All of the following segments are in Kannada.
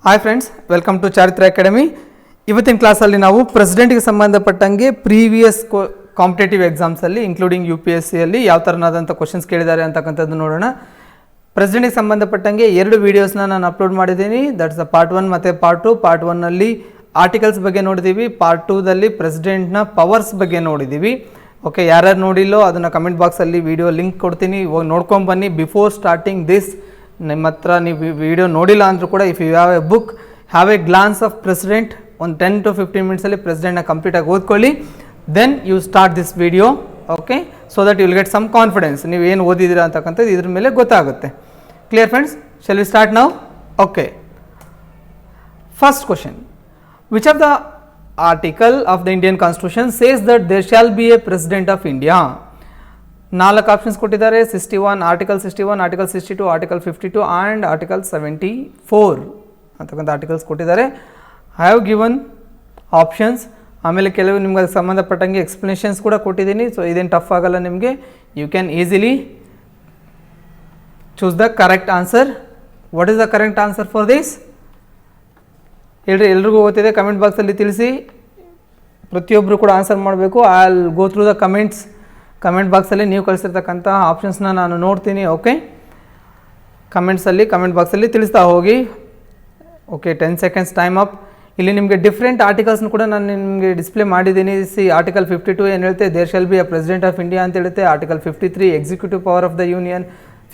Hi friends, welcome to Charitra academy. ಇವತ್ತಿನ ಕ್ಲಾಸಲ್ಲಿ ನಾವು ಪ್ರೆಸಿಡೆಂಟ್ಗೆ ಸಂಬಂಧಪಟ್ಟಂಗೆ ಪ್ರೀವಿಯಸ್ ಕಾಂಪಿಟೇಟಿವ್ ಎಕ್ಸಾಮ್ಸಲ್ಲಿ ಇನ್ಕ್ಲೂಡಿಂಗ್ UPSCಯಲ್ಲಿ ಯಾವ ಥರನಾದಂಥ ಕ್ವಶನ್ಸ್ ಕೇಳಿದ್ದಾರೆ ಅಂತಕ್ಕಂಥದ್ದು ನೋಡೋಣ. ಪ್ರೆಸಿಡೆಂಟ್ಗೆ ಸಂಬಂಧಪಟ್ಟಂಗೆ 2 ವೀಡಿಯೋಸ್ನ ನಾನು ಅಪ್ಲೋಡ್ ಮಾಡಿದ್ದೀನಿ. ದಟ್ಸ್ ಪಾರ್ಟ್ 1 ಮತ್ತು ಪಾರ್ಟ್ 2. ಪಾರ್ಟ್ 1ನಲ್ಲಿ ಆರ್ಟಿಕಲ್ಸ್ ಬಗ್ಗೆ ನೋಡಿದ್ದೀವಿ, ಪಾರ್ಟ್ 2ದಲ್ಲಿ ಪ್ರೆಸಿಡೆಂಟ್ನ ಪವರ್ಸ್ ಬಗ್ಗೆ ನೋಡಿದ್ದೀವಿ. ಓಕೆ, ಯಾರ್ಯಾರು ನೋಡಿಲ್ಲೋ ಅದನ್ನು ಕಮೆಂಟ್ ಬಾಕ್ಸಲ್ಲಿ ವೀಡಿಯೋ ಲಿಂಕ್ ಕೊಡ್ತೀನಿ, ಹೋಗಿ ನೋಡ್ಕೊಂಬನ್ನಿ. ಬಿಫೋರ್ ಸ್ಟಾರ್ಟಿಂಗ್ ದಿಸ್ ನಿಮ್ಮ ಹತ್ರ ನೀವು ವಿಡಿಯೋ ನೋಡಿಲ್ಲ ಅಂದರೂ ಕೂಡ if you have a book, have a glance of president, ಒಂದು 10 to 15 ಮಿನಿಟ್ಸಲ್ಲಿ ಪ್ರೆಸಿಡೆಂಟ್ನ ಕಂಪ್ಲೀಟಾಗಿ ಓದ್ಕೊಳ್ಳಿ. Then you start this video. Okay, so that you will get some confidence. ನೀವು ಏನು ಓದಿದ್ದೀರಾ ಅಂತಕ್ಕಂಥದ್ದು ಇದ್ರ ಮೇಲೆ ಗೊತ್ತಾಗುತ್ತೆ. Clear friends? Shall we start now? Okay, first question. Which of the article of the Indian constitution says that there shall be a president of India? 4 options ಕೊಟ್ಟಿದ್ದಾರೆ. 61, article 61, article 62, article 52 and article 74 ಅಂತಕ್ಕಂಥ ಆರ್ಟಿಕಲ್ಸ್ ಕೊಟ್ಟಿದ್ದಾರೆ. I have given options. ಆಮೇಲೆ ಕೆಲವು ನಿಮ್ಗೆ ಅದಕ್ಕೆ ಸಂಬಂಧಪಟ್ಟಂಗೆ ಎಕ್ಸ್ಪ್ಲನೇಷನ್ಸ್ ಕೂಡ ಕೊಟ್ಟಿದ್ದೀನಿ. ಸೊ ಇದೇನು ಟಫ್ ಆಗಲ್ಲ ನಿಮಗೆ. You can easily choose the correct answer. What is the correct answer for this? ಹೇಳ್ರಿ, ಎಲ್ರಿಗೂ ಗೊತ್ತಿದೆ. ಕಮೆಂಟ್ ಬಾಕ್ಸಲ್ಲಿ ತಿಳಿಸಿ. ಪ್ರತಿಯೊಬ್ಬರು ಕೂಡ ಆನ್ಸರ್ ಮಾಡಬೇಕು. I will go through the comments. Comment ಬಾಕ್ಸಲ್ಲಿ ನೀವು ಕಳಿಸಿರ್ತಕ್ಕಂಥ ಆಪ್ಷನ್ಸ್ನ ನಾನು ನೋಡ್ತೀನಿ. ಓಕೆ, ಕಮೆಂಟ್ ಬಾಕ್ಸಲ್ಲಿ ತಿಳಿಸ್ತಾ ಹೋಗಿ. Okay, 10 seconds time up. ಇಲ್ಲಿ ನಿಮಗೆ ಡಿಫ್ರೆಂಟ್ ಆರ್ಟಿಕಲ್ಸ್ನ ಕೂಡ ನಾನು ನಿಮಗೆ ಡಿಸ್ಪ್ಲೇ ಮಾಡಿದ್ದೀನಿ. ಆರ್ಟಿಕಲ್ 52 ಏನು ಹೇಳುತ್ತೆ? There shall be a president of India ಅಂತ ಹೇಳುತ್ತೆ. Article 53 executive power of the union.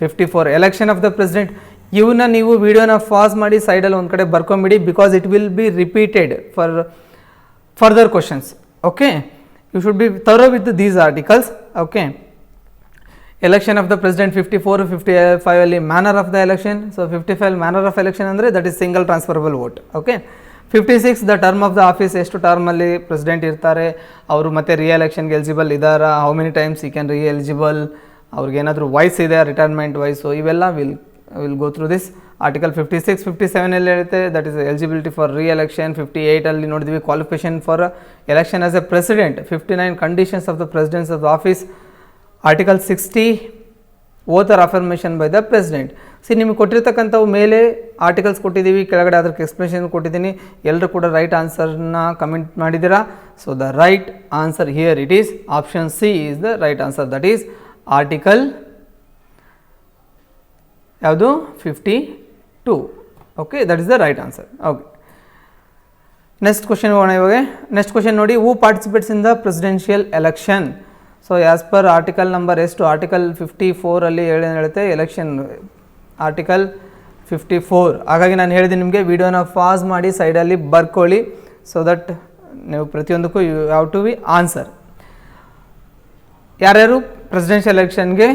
54 election of the president. ಇವನ್ನ ನೀವು ವಿಡಿಯೋನ ಪಾಸ್ ಮಾಡಿ ಸೈಡಲ್ಲಿ ಒಂದು ಕಡೆ ಬರ್ಕೊಂಬಿಡಿ, because it will be repeated for further questions. Okay, you should be thorough with these articles. Okay, election of the president 54, 55 ಅಲ್ಲಿ manner of the election. So 55 manner of election ಅಂದರೆ that is single transferable vote. Okay, 56 the term of the office, ಎಷ್ಟು ಟರ್ಮ್ ಅಲ್ಲಿ ಪ್ರೆಸಿಡೆಂಟ್ ಇರ್ತಾರೆ, ಅವರು ಮತ್ತೆ ರಿಎಲೆಕ್ಷನ್ಗೆ ಎಲಿಜಿಬಲ್ ಇದ್ದಾರಾ, how many times he can reeligible, ಅವ್ರಿಗೇನಾದರೂ ವಯಸ್ಸು ಇದೆ, ರಿಟೈರ್ಮೆಂಟ್ ವಯಸ್ಸು, ಇವೆಲ್ಲ will go through this. Article 56, 57 ಅಲ್ಲಿ ಹೇಳುತ್ತೆ that is eligibility for reelection. 58 ಅಲ್ಲಿ ನೋಡಿದ್ವಿ qualification for election as a president. 59 conditions of the president's of the office. Article 60 oath or affirmation by the president. ನಿಮಗೆ ಕೊಟ್ಟಿರ್ತಕ್ಕಂಥವು ಮೇಲೆ ಆರ್ಟಿಕಲ್ಸ್ ಕೊಟ್ಟಿದ್ದೀವಿ, ಕೆಳಗಡೆ ಅದಕ್ಕೆ ಎಕ್ಸ್ಪ್ಲನೇಷನ್ ಕೊಟ್ಟಿದ್ದೀನಿ. ಎಲ್ಲರೂ ಕೂಡ ರೈಟ್ ಆನ್ಸರ್ನ ಕಮೆಂಟ್ ಮಾಡಿದ್ದೀರಾ. So the right answer here it is option C is the right answer. That is article ಯಾವುದು? 52. Okay, that is the right answer. Okay, next question ಹೋಗೋಣ ಇವಾಗ. ನೆಕ್ಸ್ಟ್ ಕ್ವಶನ್ ನೋಡಿ. Who participates in the presidential election? So as per article number ಎಷ್ಟು? ಆರ್ಟಿಕಲ್ 54 ಅಲ್ಲಿ ಏನು ಹೇಳುತ್ತೆ? Election article 54. ಹಾಗಾಗಿ ನಾನು ಹೇಳಿದೆ ನಿಮಗೆ ವಿಡಿಯೋನ ಪಾಸ್ ಮಾಡಿ ಸೈಡಲ್ಲಿ ಬರ್ಕೊಳ್ಳಿ, ಸೊ ದಟ್ ನೀವು ಪ್ರತಿಯೊಂದಕ್ಕೂ you have to be answer. ಯಾರ್ಯಾರು ಪ್ರೆಸಿಡೆನ್ಷಿಯಲ್ ಎಲೆಕ್ಷನ್ಗೆ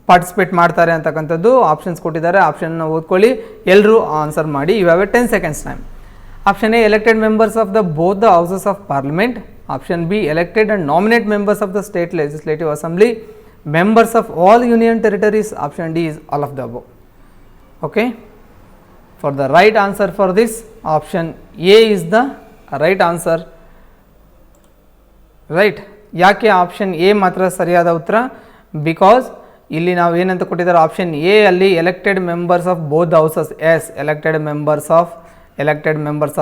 ಪಾರ್ಟಿಸಿಪೇಟ್ ಮಾಡ್ತಾರೆ ಅಂತಕ್ಕಂಥದ್ದು ಆಪ್ಷನ್ಸ್ ಕೊಟ್ಟಿದ್ದಾರೆ. ಆಪ್ಷನ್ನ ಓದ್ಕೊಳ್ಳಿ, ಎಲ್ಲರೂ ಆನ್ಸರ್ ಮಾಡಿ. You have a 10 seconds time. Option A elected members of the both the houses of parliament. Option B elected and nominate members of the state legislative assembly, members of all union territories. Option D is all of the above. Okay, for the right answer for this option A is the right answer. Right. ಯಾಕೆ ಆಪ್ಷನ್ ಎ ಮಾತ್ರ ಸರಿಯಾದ ಉತ್ತರ? ಬಿಕಾಸ್ ಇಲ್ಲಿ ನಾವು ಏನಂತ ಕೊಟ್ಟಿದ್ದಾರೆ? ಆಪ್ಷನ್ ಎ ಅಲ್ಲಿ elected members of both the houses. Yes, elected members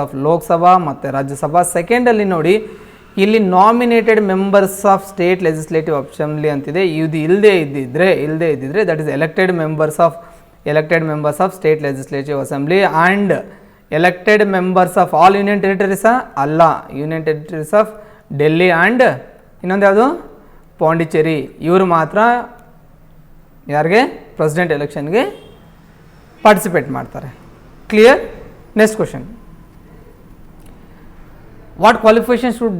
of Lok Sabha ಮತ್ತು ರಾಜ್ಯಸಭಾ. ಸೆಕೆಂಡಲ್ಲಿ ನೋಡಿ, ಇಲ್ಲಿ nominated members of state legislative assembly ಅಂತಿದೆ. ಇದು ಇಲ್ಲದೆ ಇದ್ದಿದ್ರೆ that is elected members of state legislative assembly and elected members of all union ಟೆರಿಟರೀಸಾ? ಅಲ್ಲ, union territories of Delhi and ಇನ್ನೊಂದು ಯಾವುದು? ಪಾಂಡಿಚೇರಿ. ಇವರು ಮಾತ್ರ ಯಾರಿಗೆ? ಪ್ರೆಸಿಡೆಂಟ್ ಎಲೆಕ್ಷನ್ಗೆ ಪಾರ್ಟಿಸಿಪೇಟ್ ಮಾಡ್ತಾರೆ. Clear? Next question. What qualification should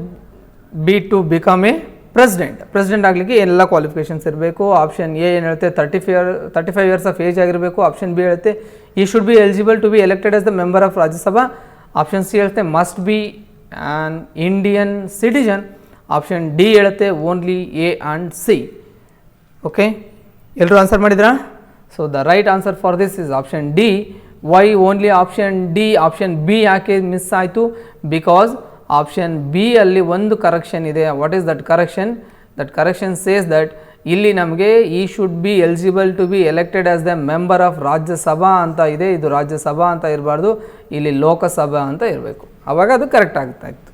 be to become a president ಆಗಲಿಕ್ಕೆ ಎಲ್ಲ ಕ್ವಾಲಿಫಿಕೇಷನ್ಸ್ ಇರಬೇಕು. ಆಪ್ಷನ್ ಎ ಏನು ಹೇಳುತ್ತೆ? 35 years ಆಫ್ ಏಜ್ ಆಗಿರಬೇಕು. ಆಪ್ಷನ್ ಬಿ ಹೇಳುತ್ತೆ he should be eligible to be elected as the member of Rajya Sabha. Option C ಹೇಳುತ್ತೆ must be an Indian citizen. Option D ಹೇಳುತ್ತೆ only A and C. Okay, ಎಲ್ಲರೂ ಆನ್ಸರ್ ಮಾಡಿದ್ರಾ? So the right answer for this is option D. Why only option D? Option B ಯಾಕೆ ಮಿಸ್ ಆಯಿತು? ಬಿಕಾಸ್ ಆಪ್ಷನ್ ಬಿ ಅಲ್ಲಿ ಒಂದು ಕರೆಕ್ಷನ್ ಇದೆ. What is that correction? That correction says that ಇಲ್ಲಿ ನಮಗೆ ಈ should be eligible to be elected as the member of Rajya Sabha ಅಂತ ಇದೆ, ಇದು ರಾಜ್ಯಸಭಾ ಅಂತ ಇರಬಾರ್ದು, ಇಲ್ಲಿ ಲೋಕಸಭಾ ಅಂತ ಇರಬೇಕು, ಆವಾಗ ಅದು ಕರೆಕ್ಟ್ ಆಗ್ತಾ ಇತ್ತು.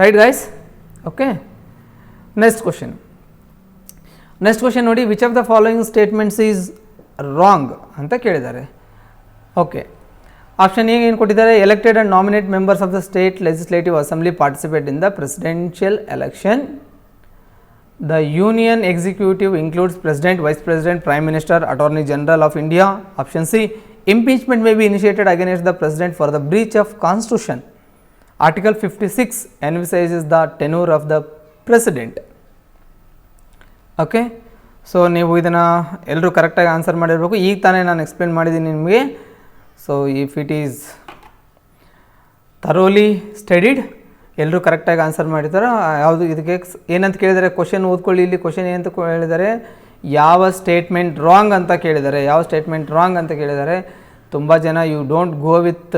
Right guys? Okay, next question ನೋಡಿ, which of the following statements is wrong ಅಂತ ಕೇಳಿದ್ದಾರೆ. ಓಕೆ, ಆಪ್ಷನ್ ಎ ಏನು ಕೊಟ್ಟಿದ್ದಾರೆ, elected and nominate members of the state legislative assembly participate in the presidential election. The union executive includes president, vice president, prime minister, attorney general of India. Option C, impeachment may be initiated against the president for the breach of constitution. Article 56 envisages the tenure of the president. Okay, so ನೀವು ಇದನ್ನು ಎಲ್ಲರೂ ಕರೆಕ್ಟಾಗಿ ಆನ್ಸರ್ ಮಾಡಿರಬೇಕು. ಈಗ ತಾನೇ ನಾನು ಎಕ್ಸ್ಪ್ಲೇನ್ ಮಾಡಿದ್ದೀನಿ ನಿಮಗೆ. So if it is thoroughly studied, ಎಲ್ಲರೂ ಕರೆಕ್ಟಾಗಿ ಆನ್ಸರ್ ಮಾಡಿದ್ದಾರೆ. ಯಾವುದು ಇದಕ್ಕೆ ಏನಂತ ಕೇಳಿದ್ದಾರೆ, ಕ್ವಶನ್ ಓದ್ಕೊಳ್ಳಿ. ಇಲ್ಲಿ ಕ್ವಶನ್ ಏನಂತ ಹೇಳಿದ್ದಾರೆ, ಯಾವ ಸ್ಟೇಟ್ಮೆಂಟ್ ರಾಂಗ್ ಅಂತ ಕೇಳಿದ್ದಾರೆ. ಯಾವ ಸ್ಟೇಟ್ಮೆಂಟ್ ರಾಂಗ್ ಅಂತ ಕೇಳಿದ್ದಾರೆ. ತುಂಬ ಜನ you don't go with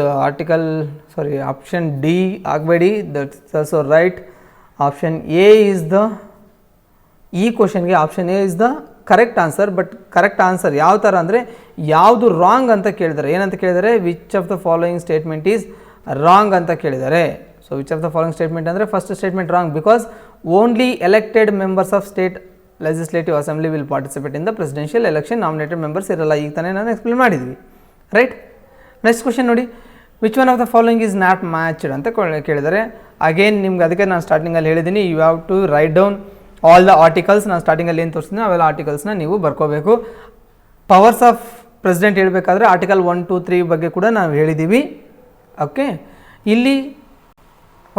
option D ಆಗಬೇಡಿ, that's also right. Option A is the, ಈ ಕ್ವಶನ್ಗೆ option A is the correct answer. But correct answer ಯಾವ ಥರ ಅಂದರೆ ಯಾವುದು ರಾಂಗ್ ಅಂತ ಕೇಳಿದ್ದಾರೆ. ಏನಂತ ಕೇಳಿದ್ದಾರೆ, which of the following statement is wrong ಅಂತ ಕೇಳಿದ್ದಾರೆ. So which of the following statement ಅಂದರೆ first statement wrong, because only elected members of state legislative assembly will participate in the presidential election, nominated members ಇರಲ್ಲ. ಈಗ ತಾನೇ ನಾನು ಎಕ್ಸ್ಪ್ಲೇನ್ ಮಾಡಿದ್ವಿ. ರೈಟ್? ನೆಕ್ಸ್ಟ್ ಕ್ವಶನ್ ನೋಡಿ, which one of the following is not matched ಅಂತ ಕೇಳಿದ್ದಾರೆ. ಅಗೇನ್ ನಿಮ್ಗೆ ಅದಕ್ಕೆ ನಾನು ಸ್ಟಾರ್ಟಿಂಗಲ್ಲಿ ಹೇಳಿದ್ದೀನಿ, you have to write down all the articles. ನಾನು ಸ್ಟಾರ್ಟಿಂಗಲ್ಲಿ ಏನು ತೋರಿಸ್ತೀನಿ ಅವೆಲ್ಲ ಆರ್ಟಿಕಲ್ಸ್ನ ನೀವು ಬರ್ಕೋಬೇಕು. ಪವರ್ಸ್ ಆಫ್ ಪ್ರೆಸಿಡೆಂಟ್ ಹೇಳಬೇಕಾದ್ರೆ ಆರ್ಟಿಕಲ್ 1, 2, 3 ಬಗ್ಗೆ ಕೂಡ ನಾವು ಹೇಳಿದ್ದೀವಿ. ಓಕೆ, ಇಲ್ಲಿ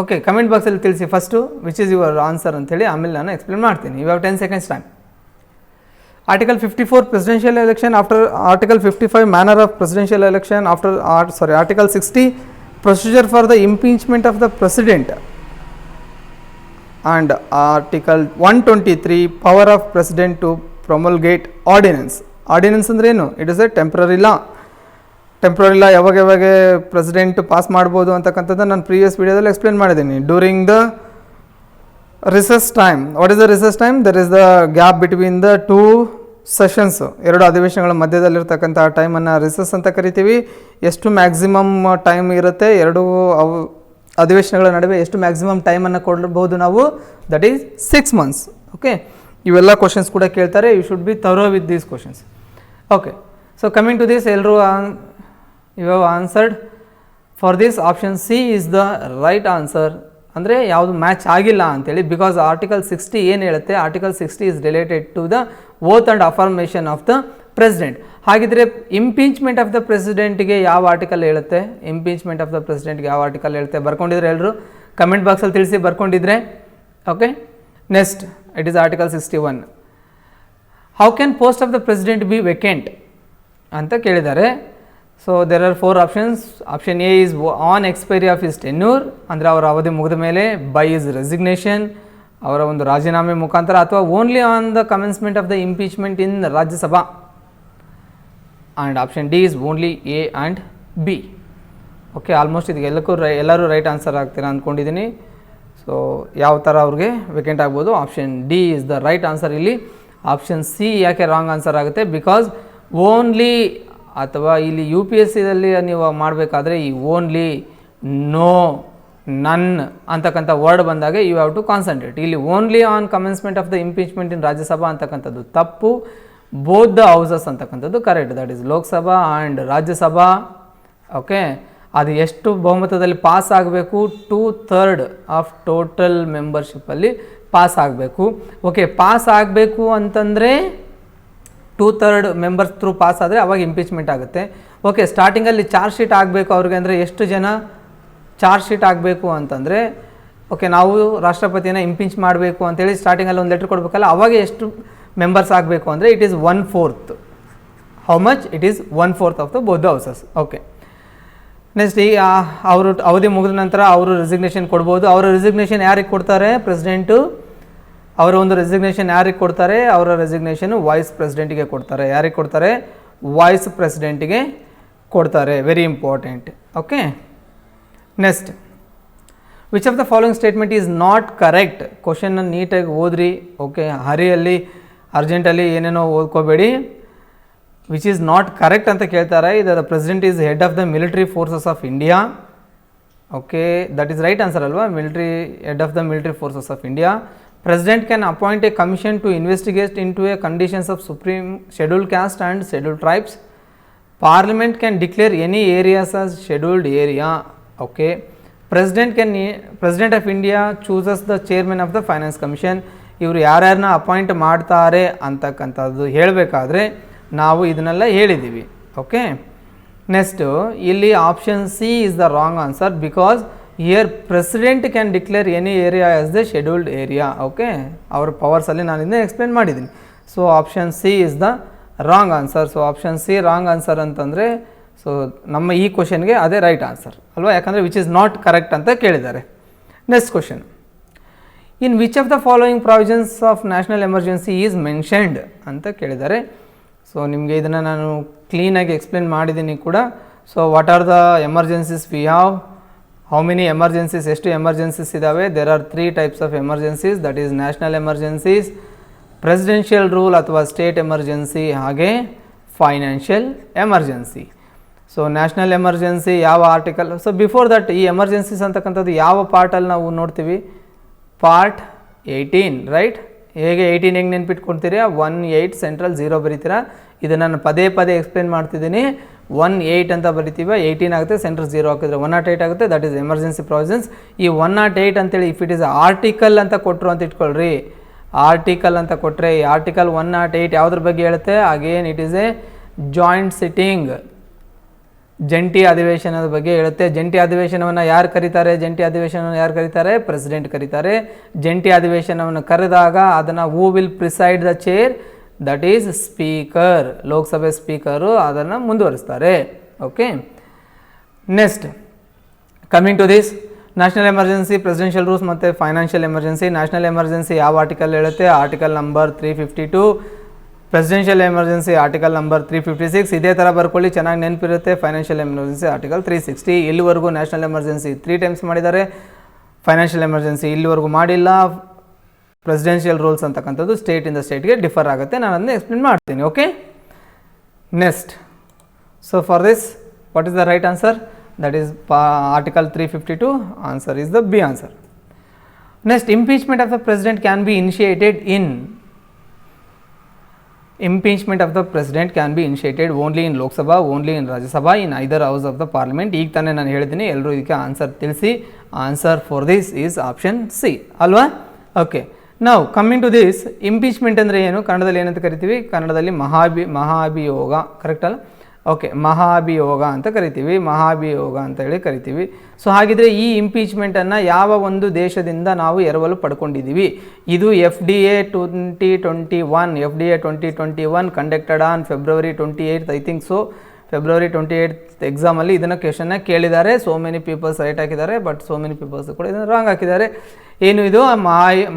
ಓಕೆ ಕಮೆಂಟ್ ಬಾಕ್ಸಲ್ಲಿ ತಿಳಿಸಿ first which is your answer ಅಂತೇಳಿ, ಆಮೇಲೆ ನಾನು ಎಕ್ಸ್ಪ್ಲೇನ್ ಮಾಡ್ತೀನಿ. You have 10 seconds time. Article 54 presidential election after Article 55 manner of presidential election after Article 60 procedure for the impeachment of the president, and Article 123 power of president to promulgate ordinance. Ordinance ಅಂದ್ರೆ ಏನು? It is a temporary law. Temporary law ಯಾವಾಗ ಪ್ರೆಸಿಡೆಂಟ್ ಪಾಸ್ ಮಾಡ್ಬೋದು ಅಂತಕ್ಕಂಥದ್ದು ನಾನು ಪ್ರೀವಿಯಸ್ ವಿಡಿಯೋದಲ್ಲಿ ಎಕ್ಸ್ಪ್ಲೇನ್ ಮಾಡಿದ್ದೀನಿ. During the recess time. What is the recess time? There is the gap between the two sessions. ಎರಡು ಅಧಿವೇಶನಗಳ ಮಧ್ಯದಲ್ಲಿರ್ತಕ್ಕಂಥ ಟೈಮನ್ನು ರಿಸಸ್ ಅಂತ ಕರಿತೀವಿ. ಎಷ್ಟು ಮ್ಯಾಕ್ಸಿಮಮ್ ಟೈಮ್ ಇರುತ್ತೆ ಎರಡು ಅಧಿವೇಶನಗಳ ನಡುವೆ, ಎಷ್ಟು ಮ್ಯಾಕ್ಸಿಮಮ್ ಟೈಮನ್ನು ಕೊಡಬಹುದು ನಾವು? That is 6 months. ಓಕೆ, ಇವೆಲ್ಲ ಕ್ವಶನ್ಸ್ ಕೂಡ ಕೇಳ್ತಾರೆ. You should be thorough with these questions. Okay, so coming to this, ಎಲ್ಲರೂ you have answered for this. Option C is the right answer. ಅಂದರೆ ಯಾವುದು ಮ್ಯಾಚ್ ಆಗಿಲ್ಲ ಅಂತೇಳಿ, ಬಿಕಾಸ್ ಆರ್ಟಿಕಲ್ 60 ಏನು ಹೇಳುತ್ತೆ, article 60 is related to the oath and affirmation of the president. ಹಾಗಿದ್ರೆ ಇಂಪೀಚ್ಮೆಂಟ್ ಆಫ್ ದ ಪ್ರೆಸಿಡೆಂಟ್ಗೆ ಯಾವ ಆರ್ಟಿಕಲ್ ಹೇಳುತ್ತೆ? ಇಂಪೀಚ್ಮೆಂಟ್ ಆಫ್ ದ ಪ್ರೆಸಿಡೆಂಟ್ಗೆ ಯಾವ ಆರ್ಟಿಕಲ್ ಹೇಳುತ್ತೆ? ಬರ್ಕೊಂಡಿದ್ರೆ ಎಲ್ಲರೂ ಕಮೆಂಟ್ ಬಾಕ್ಸಲ್ಲಿ ತಿಳಿಸಿ, ಬರ್ಕೊಂಡಿದ್ರೆ. Okay, next it is article 61. How can post of the president be vacant ಅಂತ ಕೇಳಿದ್ದಾರೆ. So there are 4 options. Option A is on expiry of his tenure, ಅಂದರೆ ಅವರ ಅವಧಿ ಮುಗಿದ ಮೇಲೆ, ಬೈ ಇಸ್ ರೆಸಿಗ್ನೇಷನ್, ಅವರ ಒಂದು ರಾಜೀನಾಮೆ ಮುಖಾಂತರ, ಅಥವಾ only on the commencement of the impeachment in Rajya Sabha. And option D is only A and B. Okay, almost ಇದಕ್ಕೆ ಎಲ್ಲರೂ ರೈಟ್ ಆನ್ಸರ್ ಆಗ್ತೀರಾ ಅಂದ್ಕೊಂಡಿದ್ದೀನಿ. ಸೊ ಯಾವ ಥರ ಅವ್ರಿಗೆ ವೇಕೆಂಟ್ ಆಗ್ಬೋದು? Option D is the right answer. ಇಲ್ಲಿ ಆಪ್ಷನ್ ಸಿ ಯಾಕೆ ರಾಂಗ್ ಆನ್ಸರ್ ಆಗುತ್ತೆ? ಬಿಕಾಸ್ ಓನ್ಲಿ, ಅಥವಾ ಇಲ್ಲಿ UPSCದಲ್ಲಿ ನೀವು ಮಾಡಬೇಕಾದ್ರೆ ಈ ಓನ್ಲಿ, ನೋ, ನನ್ ಅಂತಕ್ಕಂಥ ವರ್ಡ್ ಬಂದಾಗ ಯು ಹ್ಯಾವ್ ಟು ಕಾನ್ಸಂಟ್ರೇಟ್. ಇಲ್ಲಿ only on commencement of the impeachment in Rajya Sabha ಅಂತಕ್ಕಂಥದ್ದು ತಪ್ಪು. ಬೋತ್ ದ ಹೌಸಸ್ ಅಂತಕ್ಕಂಥದ್ದು correct. That is Lok Sabha and Rajya Sabha. Okay, ಅದು ಎಷ್ಟು ಬಹುಮತದಲ್ಲಿ ಪಾಸ್ ಆಗಬೇಕು? 2/3 ಆಫ್ ಟೋಟಲ್ ಮೆಂಬರ್ಶಿಪ್ಪಲ್ಲಿ ಪಾಸ್ ಆಗಬೇಕು. ಓಕೆ, ಪಾಸ್ ಆಗಬೇಕು ಅಂತಂದರೆ 2/3 ಮೆಂಬರ್ಸ್ ಥ್ರೂ ಪಾಸ್ ಆದರೆ ಅವಾಗ ಇಂಪೀಚ್ಮೆಂಟ್ ಆಗುತ್ತೆ. ಓಕೆ, ಸ್ಟಾರ್ಟಿಂಗಲ್ಲಿ ಚಾರ್ಜ್ ಶೀಟ್ ಆಗಬೇಕು ಅವ್ರಿಗೆ, ಅಂದರೆ ಎಷ್ಟು ಜನ ಚಾರ್ಜ್ ಶೀಟ್ ಆಗಬೇಕು ಅಂತಂದರೆ, ಓಕೆ ನಾವು ರಾಷ್ಟ್ರಪತಿನ ಇಂಪೀಚ್ ಮಾಡಬೇಕು ಅಂತೇಳಿ ಸ್ಟಾರ್ಟಿಂಗಲ್ಲಿ ಒಂದು ಲೆಟ್ರ್ ಕೊಡಬೇಕಲ್ಲ, ಅವಾಗ ಎಷ್ಟು ಮೆಂಬರ್ಸ್ ಆಗಬೇಕು ಅಂದರೆ it is 1/4. How much? It is 1/4 of the both the houses. Okay, next ಈ ಅವರು ಅವಧಿ ಮುಗಿದ ನಂತರ ಅವರು ರೆಸಿಗ್ನೇಷನ್ ಕೊಡ್ಬೋದು. ಅವರ ರೆಸಿಗ್ನೇಷನ್ ಯಾರಿಗೆ ಕೊಡ್ತಾರೆ? ಪ್ರೆಸಿಡೆಂಟು ಅವರ ಒಂದು ರೆಸಿಗ್ನೇಷನ್ ಯಾರಿಗೆ ಕೊಡ್ತಾರೆ? ಅವರ ರೆಸಿಗ್ನೇಷನ್ ವೈಸ್ ಪ್ರೆಸಿಡೆಂಟಿಗೆ ಕೊಡ್ತಾರೆ. ಯಾರಿಗೆ ಕೊಡ್ತಾರೆ? ವೈಸ್ ಪ್ರೆಸಿಡೆಂಟಿಗೆ ಕೊಡ್ತಾರೆ. Very important. Okay, next, which of the following statement is not correct? ಕ್ವಶನ್ನ ನೀಟಾಗಿ ಓದ್ರಿ. ಓಕೆ, ಹರಿಯಲ್ಲಿ ಅರ್ಜೆಂಟಲ್ಲಿ ಏನೇನೋ ಓದ್ಕೋಬೇಡಿ. ವಿಚ್ ಈಸ್ ನಾಟ್ ಕರೆಕ್ಟ್ ಅಂತ ಕೇಳ್ತಾರೆ. ಇದು the president is head of the military forces of India. Okay, that is right answer ಅಲ್ವಾ, military head of the military forces of India. President can appoint a commission to investigate into a conditions of supreme scheduled caste and scheduled tribes. Parliament can declare any areas as scheduled area. Okay. President of India chooses the chairman of the finance commission. ಇವರು ಯಾರ್ಯಾರನ್ನ ಅಪಾಯಿಂಟ್ ಮಾಡ್ತಾರೆ ಅಂತಕ್ಕಂಥದ್ದು ಹೇಳಬೇಕಾದ್ರೆ ನಾವು ಇದನ್ನೆಲ್ಲ ಹೇಳಿದ್ದೀವಿ. ಓಕೆ, ನೆಕ್ಸ್ಟು ಇಲ್ಲಿ option C is the wrong answer because here president can declare any area as the scheduled area. Okay, ಅವ್ರ ಪವರ್ಸಲ್ಲಿ ನಾನು ಇದನ್ನ ಎಕ್ಸ್ಪ್ಲೇನ್ ಮಾಡಿದ್ದೀನಿ. So option C is the wrong answer. So option C wrong answer ಅಂತಂದರೆ ಸೊ ನಮ್ಮ ಈ ಕ್ವಶನ್ಗೆ ಅದೇ ರೈಟ್ ಆನ್ಸರ್ ಅಲ್ವಾ, ಯಾಕಂದರೆ ವಿಚ್ ಇಸ್ ನಾಟ್ ಕರೆಕ್ಟ್ ಅಂತ ಕೇಳಿದ್ದಾರೆ. Next question, in which of the following provisions of national emergency is mentioned ಅಂತ ಕೇಳಿದ್ದಾರೆ. ಸೊ ನಿಮಗೆ ಇದನ್ನು ನಾನು ಕ್ಲೀನಾಗಿ ಎಕ್ಸ್ಪ್ಲೇನ್ ಮಾಡಿದ್ದೀನಿ ಕೂಡ. So what are the emergencies we have, how many emergencies, ಎಷ್ಟು ಎಮರ್ಜೆನ್ಸೀಸ್ ಇದ್ದಾವೆ? There are 3 types of emergencies, that is national emergencies, presidential rule ಅಥವಾ ಸ್ಟೇಟ್ ಎಮರ್ಜೆನ್ಸಿ, ಹಾಗೆ financial emergency. So national emergency ಯಾವ ಆರ್ಟಿಕಲ್? ಸೊ ಬಿಫೋರ್ ದಟ್ ಈ ಎಮರ್ಜೆನ್ಸೀಸ್ ಅಂತಕ್ಕಂಥದ್ದು ಯಾವ ಪಾರ್ಟಲ್ಲಿ ನಾವು ನೋಡ್ತೀವಿ? ಪಾರ್ಟ್ 18, ರೈಟ್? ಹೇಗೆ 18 ಹೆಂಗೆ ನೆನ್ಪಿಟ್ಕೊಳ್ತೀರಾ? 18 ಸೆಂಟ್ರಲ್ 0 ಬರೀತೀರಾ. ಇದು ನಾನು ಪದೇ ಪದೇ ಎಕ್ಸ್ಪ್ಲೇನ್ ಮಾಡ್ತಿದ್ದೀನಿ. 18 ಅಂತ ಬರಿತೀವಿ, 18 ಆಗುತ್ತೆ, ಸೆಂಟ್ರಲ್ 0 ಹಾಕಿದ್ರೆ 108 ಆಗುತ್ತೆ. That is emergency provisions. ಈ 108 ಅಂತೇಳಿ ಇಫ್ ಇಟ್ ಈಸ್ ಆರ್ಟಿಕಲ್ ಅಂತ ಕೊಟ್ಟರು ಅಂತ ಇಟ್ಕೊಳ್ರಿ, ಆರ್ಟಿಕಲ್ ಅಂತ ಕೊಟ್ಟರೆ ಈ ಆರ್ಟಿಕಲ್ 108 ಯಾವುದ್ರ ಬಗ್ಗೆ ಹೇಳುತ್ತೆ? Again it is A joint sitting, ಜಂಟಿ ಅಧಿವೇಶನದ ಬಗ್ಗೆ ಹೇಳುತ್ತೆ. ಜಂಟಿ ಅಧಿವೇಶನವನ್ನು ಯಾರು ಕರೀತಾರೆ? ಜಂಟಿ ಅಧಿವೇಶನವನ್ನು ಯಾರು ಕರೀತಾರೆ? ಪ್ರೆಸಿಡೆಂಟ್ ಕರೀತಾರೆ. ಜಂಟಿ ಅಧಿವೇಶನವನ್ನು ಕರೆದಾಗ ಅದನ್ನು who will preside the chair? That is speaker, Lok Sabha speaker ಅದನ್ನು ಮುಂದುವರಿಸ್ತಾರೆ. Okay, next coming to this national emergency, presidential rules ಮತ್ತು ಫೈನಾನ್ಷಿಯಲ್ ಎಮರ್ಜೆನ್ಸಿ. ನ್ಯಾಷನಲ್ ಎಮರ್ಜೆನ್ಸಿ ಯಾವ ಆರ್ಟಿಕಲ್ ಹೇಳುತ್ತೆ? Article number 352. Presidential emergency article number 356. ಇದೇ ಥರ ಬರ್ಕೊಳ್ಳಿ, ಚೆನ್ನಾಗಿ ನೆನಪಿರುತ್ತೆ. Financial emergency article 360. ಇಲ್ಲಿವರೆಗೂ ನ್ಯಾಷನಲ್ ಎಮರ್ಜೆನ್ಸಿ 3 ಟೈಮ್ಸ್ ಮಾಡಿದ್ದಾರೆ, ಫೈನಾನ್ಷಿಯಲ್ ಎಮರ್ಜೆನ್ಸಿ ಇಲ್ಲಿವರೆಗೂ ಮಾಡಿಲ್ಲ. ಪ್ರೆಸಿಡೆನ್ಷಿಯಲ್ ರೂಲ್ಸ್ ಅಂತಕ್ಕಂಥದ್ದು ಸ್ಟೇಟಿಂದ ಸ್ಟೇಟ್ಗೆ ಡಿಫರ್ ಆಗುತ್ತೆ, ನಾನು ಅದನ್ನ ಎಕ್ಸ್ಪ್ಲೇನ್ ಮಾಡ್ತೀನಿ. Okay, next, so for this what is the right answer? That is article 352. Answer is the B answer. Next, impeachment of the president can be initiated in. Impeachment of the president can be initiated only in Lok Sabha, only in Rajya Sabha, in either house of the parliament. ಈಗ ತಾನೇ ನಾನು ಹೇಳಿದ್ದೀನಿ, ಎಲ್ಲರೂ ಇದಕ್ಕೆ ಆನ್ಸರ್ ತಿಳಿಸಿ. Answer for this is option C ಅಲ್ವಾ? ಓಕೆ, ನಾವು ಕಮ್ಮಿಂಗ್ ಟು ದಿಸ್, ಇಂಪೀಚ್ಮೆಂಟ್ ಅಂದರೆ ಏನು? ಕನ್ನಡದಲ್ಲಿ ಏನಂತ ಕರಿತೀವಿ? ಕನ್ನಡದಲ್ಲಿ ಮಹಾಭಿಯೋಗ, ಕರೆಕ್ಟ್ ಅಲ್ಲ? ಓಕೆ, ಮಹಾಭಿಯೋಗ ಅಂತ ಕರಿತೀವಿ, ಮಹಾಭಿಯೋಗ ಅಂತ ಹೇಳಿ ಕರಿತೀವಿ. ಸೊ ಹಾಗಿದ್ರೆ ಈ ಇಂಪೀಚ್ಮೆಂಟನ್ನು ಯಾವ ಒಂದು ದೇಶದಿಂದ ನಾವು ಎರವಲು ಪಡ್ಕೊಂಡಿದ್ದೀವಿ? ಇದು FDA 2021, FDA 2021 conducted on February 28th, I think so. February 28th ಎಕ್ಸಾಮಲ್ಲಿ ಇದನ್ನು ಕ್ವೆಶನ್ನ ಕೇಳಿದ್ದಾರೆ. ಸೋ ಮೆನಿ ಪೀಪಲ್ಸ್ ರೈಟ್ ಹಾಕಿದ್ದಾರೆ, ಬಟ್ ಸೋ ಮೆನಿ ಪೀಪಲ್ಸ್ ಕೂಡ ಇದನ್ನು ರಾಂಗ್ ಹಾಕಿದ್ದಾರೆ. ಏನು ಇದು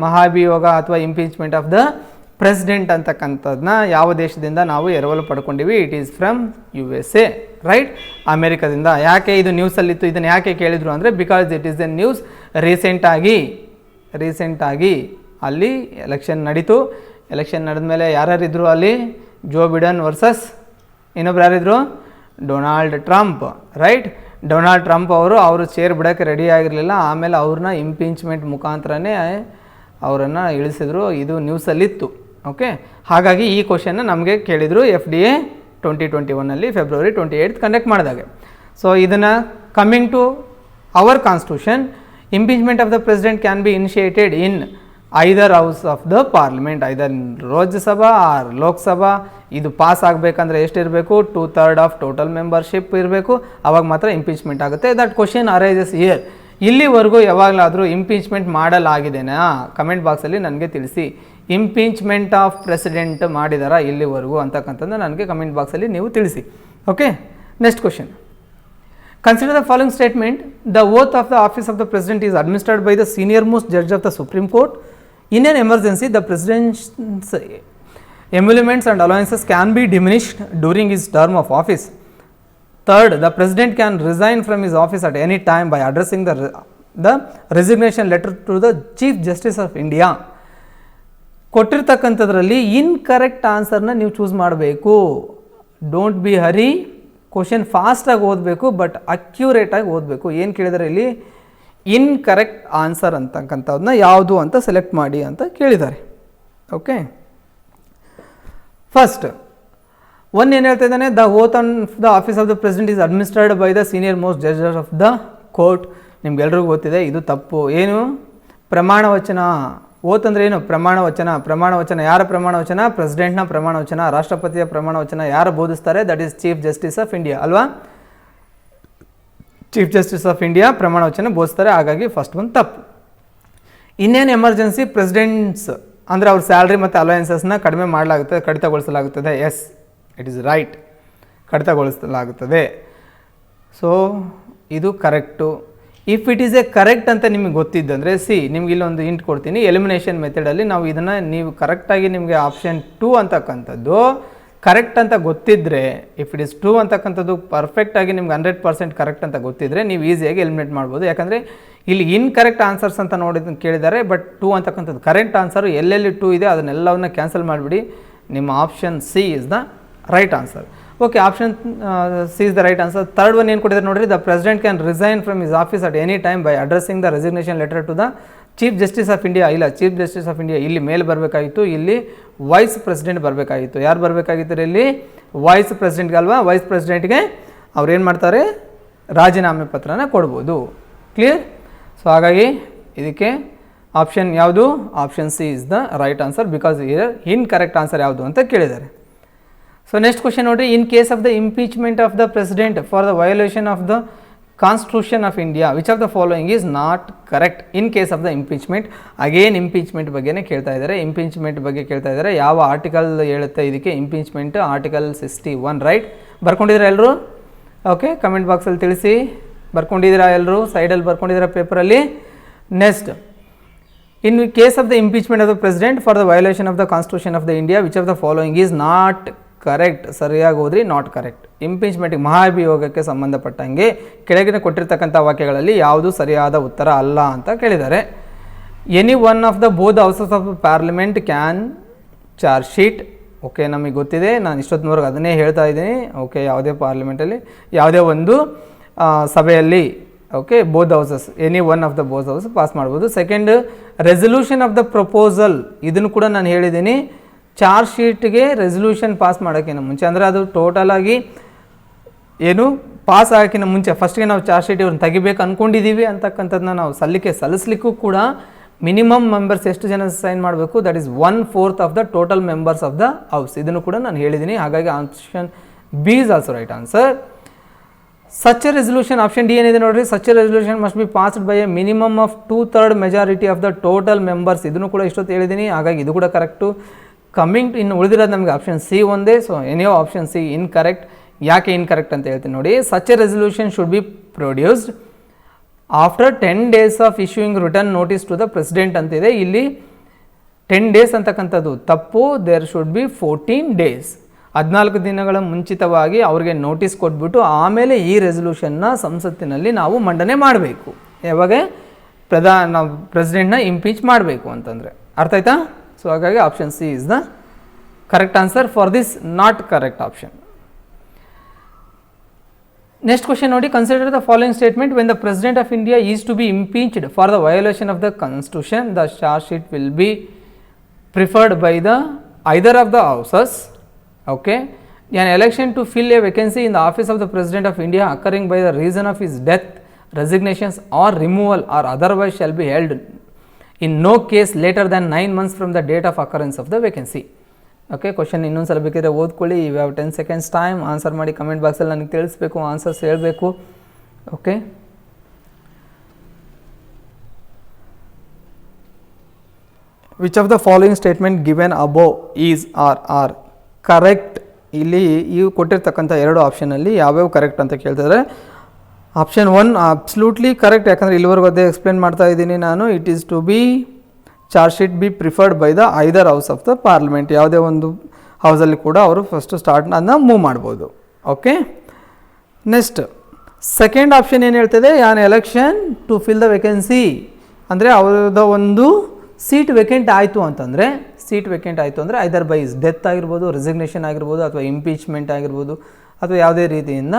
ಮಹಾಭಿಯೋಗ ಅಥವಾ ಇಂಪೀಚ್ಮೆಂಟ್ ಆಫ್ ದ ಪ್ರೆಸಿಡೆಂಟ್ ಅಂತಕ್ಕಂಥದ್ದನ್ನ ಯಾವ ದೇಶದಿಂದ ನಾವು ಎರವಲು ಪಡ್ಕೊಂಡಿವಿ? It is from USA, right? ಅಮೇರಿಕಾದಿಂದ. ಯಾಕೆ ಇದು ನ್ಯೂಸಲ್ಲಿತ್ತು? ಇದನ್ನು ಯಾಕೆ ಕೇಳಿದರು ಅಂದರೆ because it is a news. ರೀಸೆಂಟಾಗಿ ಅಲ್ಲಿ ಎಲೆಕ್ಷನ್ ನಡೀತು. ಎಲೆಕ್ಷನ್ ನಡೆದ ಮೇಲೆ ಯಾರ್ಯಾರಿದ್ರು ಅಲ್ಲಿ? ಜೋ ಬಿಡನ್ ವರ್ಸಸ್ ಇನ್ನೊಬ್ರು ಯಾರಿದ್ರು? Donald Trump, right? Donald Trump ಅವರು ಚೇರ್ ಬಿಡೋಕ್ಕೆ ರೆಡಿ ಆಗಿರಲಿಲ್ಲ. ಆಮೇಲೆ ಅವ್ರನ್ನ ಇಂಪೀಚ್ಮೆಂಟ್ ಮುಖಾಂತರನೇ ಅವರನ್ನು ಇಳಿಸಿದ್ರು. ಇದು ನ್ಯೂಸಲ್ಲಿತ್ತು. ಓಕೆ, ಹಾಗಾಗಿ ಈ ಕ್ವಶನ್ನ ನಮಗೆ ಕೇಳಿದರು FDA 2021 February 28th ಕಂಡಕ್ಟ್ ಮಾಡಿದಾಗ. ಸೊ ಇದನ್ನು coming to our constitution, impeachment of the president can be initiated in either house of the parliament, either Rajya Sabha or Lok Sabha. ಇದು ಪಾಸ್ ಆಗಬೇಕಂದ್ರೆ ಎಷ್ಟಿರಬೇಕು? 2/3 ಆಫ್ ಟೋಟಲ್ ಮೆಂಬರ್ಶಿಪ್ ಇರಬೇಕು, ಅವಾಗ ಮಾತ್ರ ಇಂಪೀಚ್ಮೆಂಟ್ ಆಗುತ್ತೆ. That question arises here. ಇಲ್ಲಿವರೆಗೂ ಯಾವಾಗಲಾದರೂ ಇಂಪೀಚ್ಮೆಂಟ್ ಮಾಡಲಾಗಿದೆನಾ? ಕಮೆಂಟ್ ಬಾಕ್ಸಲ್ಲಿ ನನಗೆ ತಿಳಿಸಿ. ಇಂಪೀಚ್ಮೆಂಟ್ ಆಫ್ ಪ್ರೆಸಿಡೆಂಟ್ ಮಾಡಿದಾರಾ ಇಲ್ಲಿವರೆಗೂ ಅಂತಕ್ಕಂಥದ್ದು ನನಗೆ ಕಮೆಂಟ್ ಬಾಕ್ಸಲ್ಲಿ ನೀವು ತಿಳಿಸಿ. Okay, next question. Consider the following statement: the oath of the office of the president is administered by the senior most judge of the supreme court. In N emergency the presidents emoluments and allowances can be diminished during his term of office. Third, the president can resign from his office at any time by addressing the resignation letter to the Chief Justice of India. ಕೊಟ್ಟಿರ್ತಕ್ಕಂಥದ್ರಲ್ಲಿ ಇನ್ಕರೆಕ್ಟ್ ಆನ್ಸರ್ನ ನೀವು ಚೂಸ್ ಮಾಡಬೇಕು. ಡೋಂಟ್ ಬಿ ಹರಿ, ಕ್ವಶನ್ ಫಾಸ್ಟಾಗಿ ಓದಬೇಕು ಬಟ್ ಅಕ್ಯುರೇಟಾಗಿ ಓದಬೇಕು. ಏನು ಕೇಳಿದರೆ ಇಲ್ಲಿ ಇನ್ಕರೆಕ್ಟ್ ಆನ್ಸರ್ ಅಂತಕ್ಕಂಥದ್ದನ್ನ ಯಾವುದು ಅಂತ ಸೆಲೆಕ್ಟ್ ಮಾಡಿ ಅಂತ ಕೇಳಿದ್ದಾರೆ. ಓಕೆ, ಫಸ್ಟ್ ಒನ್ ಏನು ಹೇಳ್ತಾ ಇದ್ದಾನೆ, the oath on the office of the president is administered by the senior most judges of the court. ನಿಮ್ಗೆಲ್ರಿಗೂ ಗೊತ್ತಿದೆ ಇದು ತಪ್ಪು. ಏನು ಪ್ರಮಾಣ ವಚನ, ಓತ್ ಅಂದರೆ ಏನು ಪ್ರಮಾಣ ವಚನ. ಪ್ರಮಾಣ ವಚನ ಯಾರ ಪ್ರಮಾಣ ವಚನ? ಪ್ರೆಸಿಡೆಂಟ್ನ ಪ್ರಮಾಣ ವಚನ. ರಾಷ್ಟ್ರಪತಿಯ ಪ್ರಮಾಣ ವಚನ ಯಾರು ಬೋಧಿಸ್ತಾರೆ? That is chief justice of India ಅಲ್ವಾ? ಚೀಫ್ ಜಸ್ಟಿಸ್ ಆಫ್ ಇಂಡಿಯಾ ಪ್ರಮಾಣ ವಚನ ಬೋಧಿಸ್ತಾರೆ. ಹಾಗಾಗಿ ಫಸ್ಟ್ ಒಂದು ತಪ್ಪು. ಇನ್ನೇನು ಎಮರ್ಜೆನ್ಸಿ ಪ್ರೆಸಿಡೆಂಟ್ಸ್ ಅಂದರೆ ಅವ್ರ ಸ್ಯಾಲ್ರಿ ಮತ್ತು ಅಲವೆನ್ಸಸ್ನ ಕಡಿಮೆ ಮಾಡಲಾಗುತ್ತದೆ, ಕಡಿತಗೊಳಿಸಲಾಗುತ್ತದೆ. ಎಸ್, ಇಟ್ ಈಸ್ ರೈಟ್, ಕಡಿತಗೊಳಿಸಲಾಗುತ್ತದೆ. ಸೊ ಇದು correct. If it is a correct ಅಂತ ನಿಮಗೆ ಗೊತ್ತಿದ್ದಂದರೆ ನಿಮ್ಗೆ ಇಲ್ಲೊಂದು ಹಿಂಟ್ ಕೊಡ್ತೀನಿ. ಎಲಿಮಿನೇಷನ್ ಮೆಥಡಲ್ಲಿ ನಾವು ಇದನ್ನು ನೀವು ಕರೆಕ್ಟಾಗಿ ನಿಮಗೆ ಆಪ್ಷನ್ 2 ಅಂತಕ್ಕಂಥದ್ದು ಕರೆಕ್ಟ್ ಅಂತ ಗೊತ್ತಿದ್ದರೆ, ಇಫ್ ಇಟ್ ಈಸ್ 2 ಅಂತಕ್ಕಂಥದ್ದು ಪರ್ಫೆಕ್ಟಾಗಿ ನಿಮ್ಗೆ 100% ಕರೆಕ್ಟ್ ಅಂತ ಗೊತ್ತಿದ್ದರೆ ನೀವು ಈಸಿಯಾಗಿ ಎಲಿಮಿನೇಟ್ ಮಾಡ್ಬೋದು. ಯಾಕಂದರೆ ಇಲ್ಲಿ ಇನ್ಕರೆಕ್ಟ್ ಆನ್ಸರ್ಸ್ ಅಂತ ಕೇಳಿದ್ದಾರೆ, ಬಟ್ 2 ಅಂತಕ್ಕಂಥದ್ದು ಕರೆಕ್ಟ್ ಆನ್ಸರು. ಎಲ್ಲೆಲ್ಲಿ 2 ಇದೆ ಅದನ್ನೆಲ್ಲವನ್ನ ಕ್ಯಾನ್ಸಲ್ ಮಾಡಿಬಿಡಿ. ನಿಮ್ಮ option C is the right answer. Okay, option C is the right answer. Third one ಏನು ಕೊಟ್ಟಿದ್ದಾರೆ ನೋಡಿರಿ, the president can resign from his office at any time by addressing the resignation letter to the chief justice of India. ಇಲ್ಲ, ಚೀಫ್ ಜಸ್ಟಿಸ್ ಆಫ್ ಇಂಡಿಯಾ ಇಲ್ಲಿ ಮೇಲೆ ಬರಬೇಕಾಗಿತ್ತು, ಇಲ್ಲಿ ವೈಸ್ ಪ್ರೆಸಿಡೆಂಟ್ ಬರಬೇಕಾಗಿತ್ತು. ಯಾರು ಬರಬೇಕಾಗಿತ್ತು ಇಲ್ಲಿ? ವೈಸ್ ಪ್ರೆಸಿಡೆಂಟ್ಗೆ ಅಲ್ವಾ? ವೈಸ್ ಪ್ರೆಸಿಡೆಂಟ್ಗೆ ಅವ್ರು ಏನು ಮಾಡ್ತಾರೆ, ರಾಜೀನಾಮೆ ಪತ್ರನ ಕೊಡ್ಬೋದು. ಕ್ಲಿಯರ್? ಸೊ ಹಾಗಾಗಿ ಇದಕ್ಕೆ ಆಪ್ಷನ್ ಯಾವುದು? Option C is the right answer, because incorrect answer ಯಾವುದು ಅಂತ ಕೇಳಿದ್ದಾರೆ. ಸೊ ನೆಕ್ಸ್ಟ್ ಕ್ವಶನ್ ನೋಡಿರಿ, ಇನ್ case of the impeachment of the president for the violation of the constitution of India which of the following is not correct. In case of the impeachment, again impeachment ಬಗ್ಗೆನೇ ಕೇಳ್ತಾ ಇದ್ದಾರೆ. ಇಂಪೀಚ್ಮೆಂಟ್ ಬಗ್ಗೆ ಕೇಳ್ತಾ ಇದ್ದಾರೆ. ಯಾವ ಆರ್ಟಿಕಲ್ ಹೇಳುತ್ತೆ ಇದಕ್ಕೆ ಇಂಪೀಚ್ಮೆಂಟ್? Article 61, right? ಬರ್ಕೊಂಡಿದ್ದೀರಾ ಎಲ್ಲರೂ? ಓಕೆ, ಕಮೆಂಟ್ ಬಾಕ್ಸಲ್ಲಿ ತಿಳಿಸಿ. ಬರ್ಕೊಂಡಿದ್ದೀರಾ ಎಲ್ಲರೂ? ಸೈಡಲ್ಲಿ ಬರ್ಕೊಂಡಿದ್ದೀರಾ ಪೇಪರಲ್ಲಿ? Next, in case of the impeachment of the president for the violation of the constitution of the India which of the following is not correct. ಸರಿಯಾಗಿ ಹೋದ್ರಿ, ನಾಟ್ ಕರೆಕ್ಟ್. ಇಂಪೀಚ್ಮೆಂಟ್ಗೆ ಮಹಾಭಿಯೋಗಕ್ಕೆ ಸಂಬಂಧಪಟ್ಟಂಗೆ ಕೆಳಗಿನ ಕೊಟ್ಟಿರ್ತಕ್ಕಂಥ ವಾಕ್ಯಗಳಲ್ಲಿ ಯಾವುದು ಸರಿಯಾದ ಉತ್ತರ ಅಲ್ಲ ಅಂತ ಕೇಳಿದ್ದಾರೆ. Any one of the both houses of parliament can charge sheet. Okay, ನಮಗೆ ಗೊತ್ತಿದೆ, ನಾನು ಇಷ್ಟೊತ್ತಿನವರೆಗೆ ಅದನ್ನೇ ಹೇಳ್ತಾ ಇದ್ದೀನಿ. ಓಕೆ, ಯಾವುದೇ ಪಾರ್ಲಿಮೆಂಟಲ್ಲಿ ಯಾವುದೇ ಒಂದು ಸಭೆಯಲ್ಲಿ okay both houses, any one of the both house pass ಮಾಡ್ಬೋದು. Second, resolution of the proposal, ಇದನ್ನು ಕೂಡ ನಾನು ಹೇಳಿದ್ದೀನಿ. ಚಾರ್ಜ್ ಶೀಟ್ಗೆ ರೆಸಲ್ಯೂಷನ್ ಪಾಸ್ ಮಾಡೋಕ್ಕಿಂತ ಮುಂಚೆ, ಅಂದರೆ ಅದು ಟೋಟಲಾಗಿ ಏನು ಪಾಸ್ ಆಗೋಕ್ಕಿಂತ ಮುಂಚೆ ಫಸ್ಟ್ಗೆ ನಾವು ಚಾರ್ಜ್ ಶೀಟ್ ಇವ್ರನ್ನ ತೆಗಿಬೇಕು ಅಂದ್ಕೊಂಡಿದ್ದೀವಿ ಅಂತಕ್ಕಂಥದ್ದನ್ನ ನಾವು ಸಲ್ಲಿಸಲಿಕ್ಕೂ ಕೂಡ ಮಿನಿಮಮ್ ಮೆಂಬರ್ಸ್ ಎಷ್ಟು ಜನ ಸೈನ್ ಮಾಡಬೇಕು? That is 1/4 of the total members of the house. ಇದನ್ನು ಕೂಡ ನಾನು ಹೇಳಿದ್ದೀನಿ. ಹಾಗಾಗಿ option B is also right answer. Such a resolution, option D ಏನಿದೆ ನೋಡಿರಿ, such a resolution must be passed by A minimum of 2/3 majority of the total members. ಇದನ್ನು ಕೂಡ ಇಷ್ಟೊತ್ತು ಹೇಳಿದ್ದೀನಿ. ಹಾಗಾಗಿ ಇದು ಕೂಡ ಕರೆಕ್ಟು. ಕಮ್ಮಿಂಗ್ ಟು ಇನ್ನು ಉಳಿದಿರೋದು ನಮಗೆ ಆಪ್ಷನ್ ಸಿ ಒಂದೇ. So anyhow option C incorrect. ಯಾಕೆ ಇನ್ಕರೆಕ್ಟ್ ಅಂತ ಹೇಳ್ತೀನಿ ನೋಡಿ. Such a resolution should be produced after 10 days of issuing return notice to the president ಅಂತಿದೆ. ಇಲ್ಲಿ 10 days ಅಂತಕ್ಕಂಥದ್ದು ತಪ್ಪು. There should be 14 days. 14 ದಿನಗಳ ಮುಂಚಿತವಾಗಿ ಅವ್ರಿಗೆ ನೋಟಿಸ್ ಕೊಟ್ಬಿಟ್ಟು ಆಮೇಲೆ ಈ ರೆಸಲ್ಯೂಷನ್ನ ಸಂಸತ್ತಿನಲ್ಲಿ ನಾವು ಮಂಡನೆ ಮಾಡಬೇಕು. ಯಾವಾಗ ನಾವು ಪ್ರೆಸಿಡೆಂಟ್ನ ಇಂಪೀಚ್ ಮಾಡಬೇಕು ಅಂತಂದರೆ. ಅರ್ಥ ಆಯ್ತಾ? ಸೊ ಹಾಗಾಗಿ option C is the correct answer for this not correct option. Next question ನೋಡಿ, consider the following statement. When the president of India is to be impeached for the violation of the constitution, the charge sheet will be preferred by the either of the houses. Okay, an election to fill a vacancy in the office of the President of India occurring by the reason of his death, resignations or removal or otherwise shall be held in no case later than 9 months from the date of occurrence of the vacancy. Okay, question ಇನ್ನೊಂದು ಸಲ ಬೇಕಿದ್ರೆ ಓದ್ಕೊಳ್ಳಿ. You have 10 seconds time. Answer ಮಾಡಿ ಕಮೆಂಟ್ ಬಾಕ್ಸಲ್ಲಿ ನನಗೆ ತಿಳಿಸ್ಬೇಕು, ಆನ್ಸರ್ಸ್ ಹೇಳಬೇಕು. Okay, which of the following statement given above is are correct. ಇಲ್ಲಿ ಇವು ಕೊಟ್ಟಿರ್ತಕ್ಕಂಥ 2 ಆಪ್ಷನಲ್ಲಿ ಯಾವ್ಯಾವ ಕರೆಕ್ಟ್ ಅಂತ ಕೇಳ್ತಿದ್ದಾರೆ. Option 1 absolutely correct. ಯಾಕಂದರೆ ಇಲ್ಲಿವರೆಗೂ ಅದೇ ಎಕ್ಸ್ಪ್ಲೇನ್ ಮಾಡ್ತಾ ಇದ್ದೀನಿ ನಾನು. It is to be charge sheet be preferred by the either house of the parliament. ಯಾವುದೇ ಒಂದು ಹೌಸಲ್ಲಿ ಕೂಡ ಅವರು ಫಸ್ಟು ಸ್ಟಾರ್ಟ್ನ ಮೂವ್ ಮಾಡ್ಬೋದು. ಓಕೆ, ನೆಕ್ಸ್ಟ್ ಸೆಕೆಂಡ್ ಆಪ್ಷನ್ ಏನು ಹೇಳ್ತದೆ, on election to fill the vacancy. ಅಂದರೆ ಅವ್ರದ ಒಂದು ಸೀಟ್ ವೇಕೆಂಟ್ ಆಯಿತು ಅಂತಂದರೆ ಸೀಟ್ ವೇಕೆಂಟ್ ಆಯಿತು ಅಂದರೆ ಐದರ್ ಬೈ ಡೆತ್ ಆಗಿರ್ಬೋದು, ರೆಸಿಗ್ನೇಷನ್ ಆಗಿರ್ಬೋದು, ಅಥವಾ ಇಂಪೀಚ್ಮೆಂಟ್ ಆಗಿರ್ಬೋದು, ಅಥವಾ ಯಾವುದೇ ರೀತಿಯಿಂದ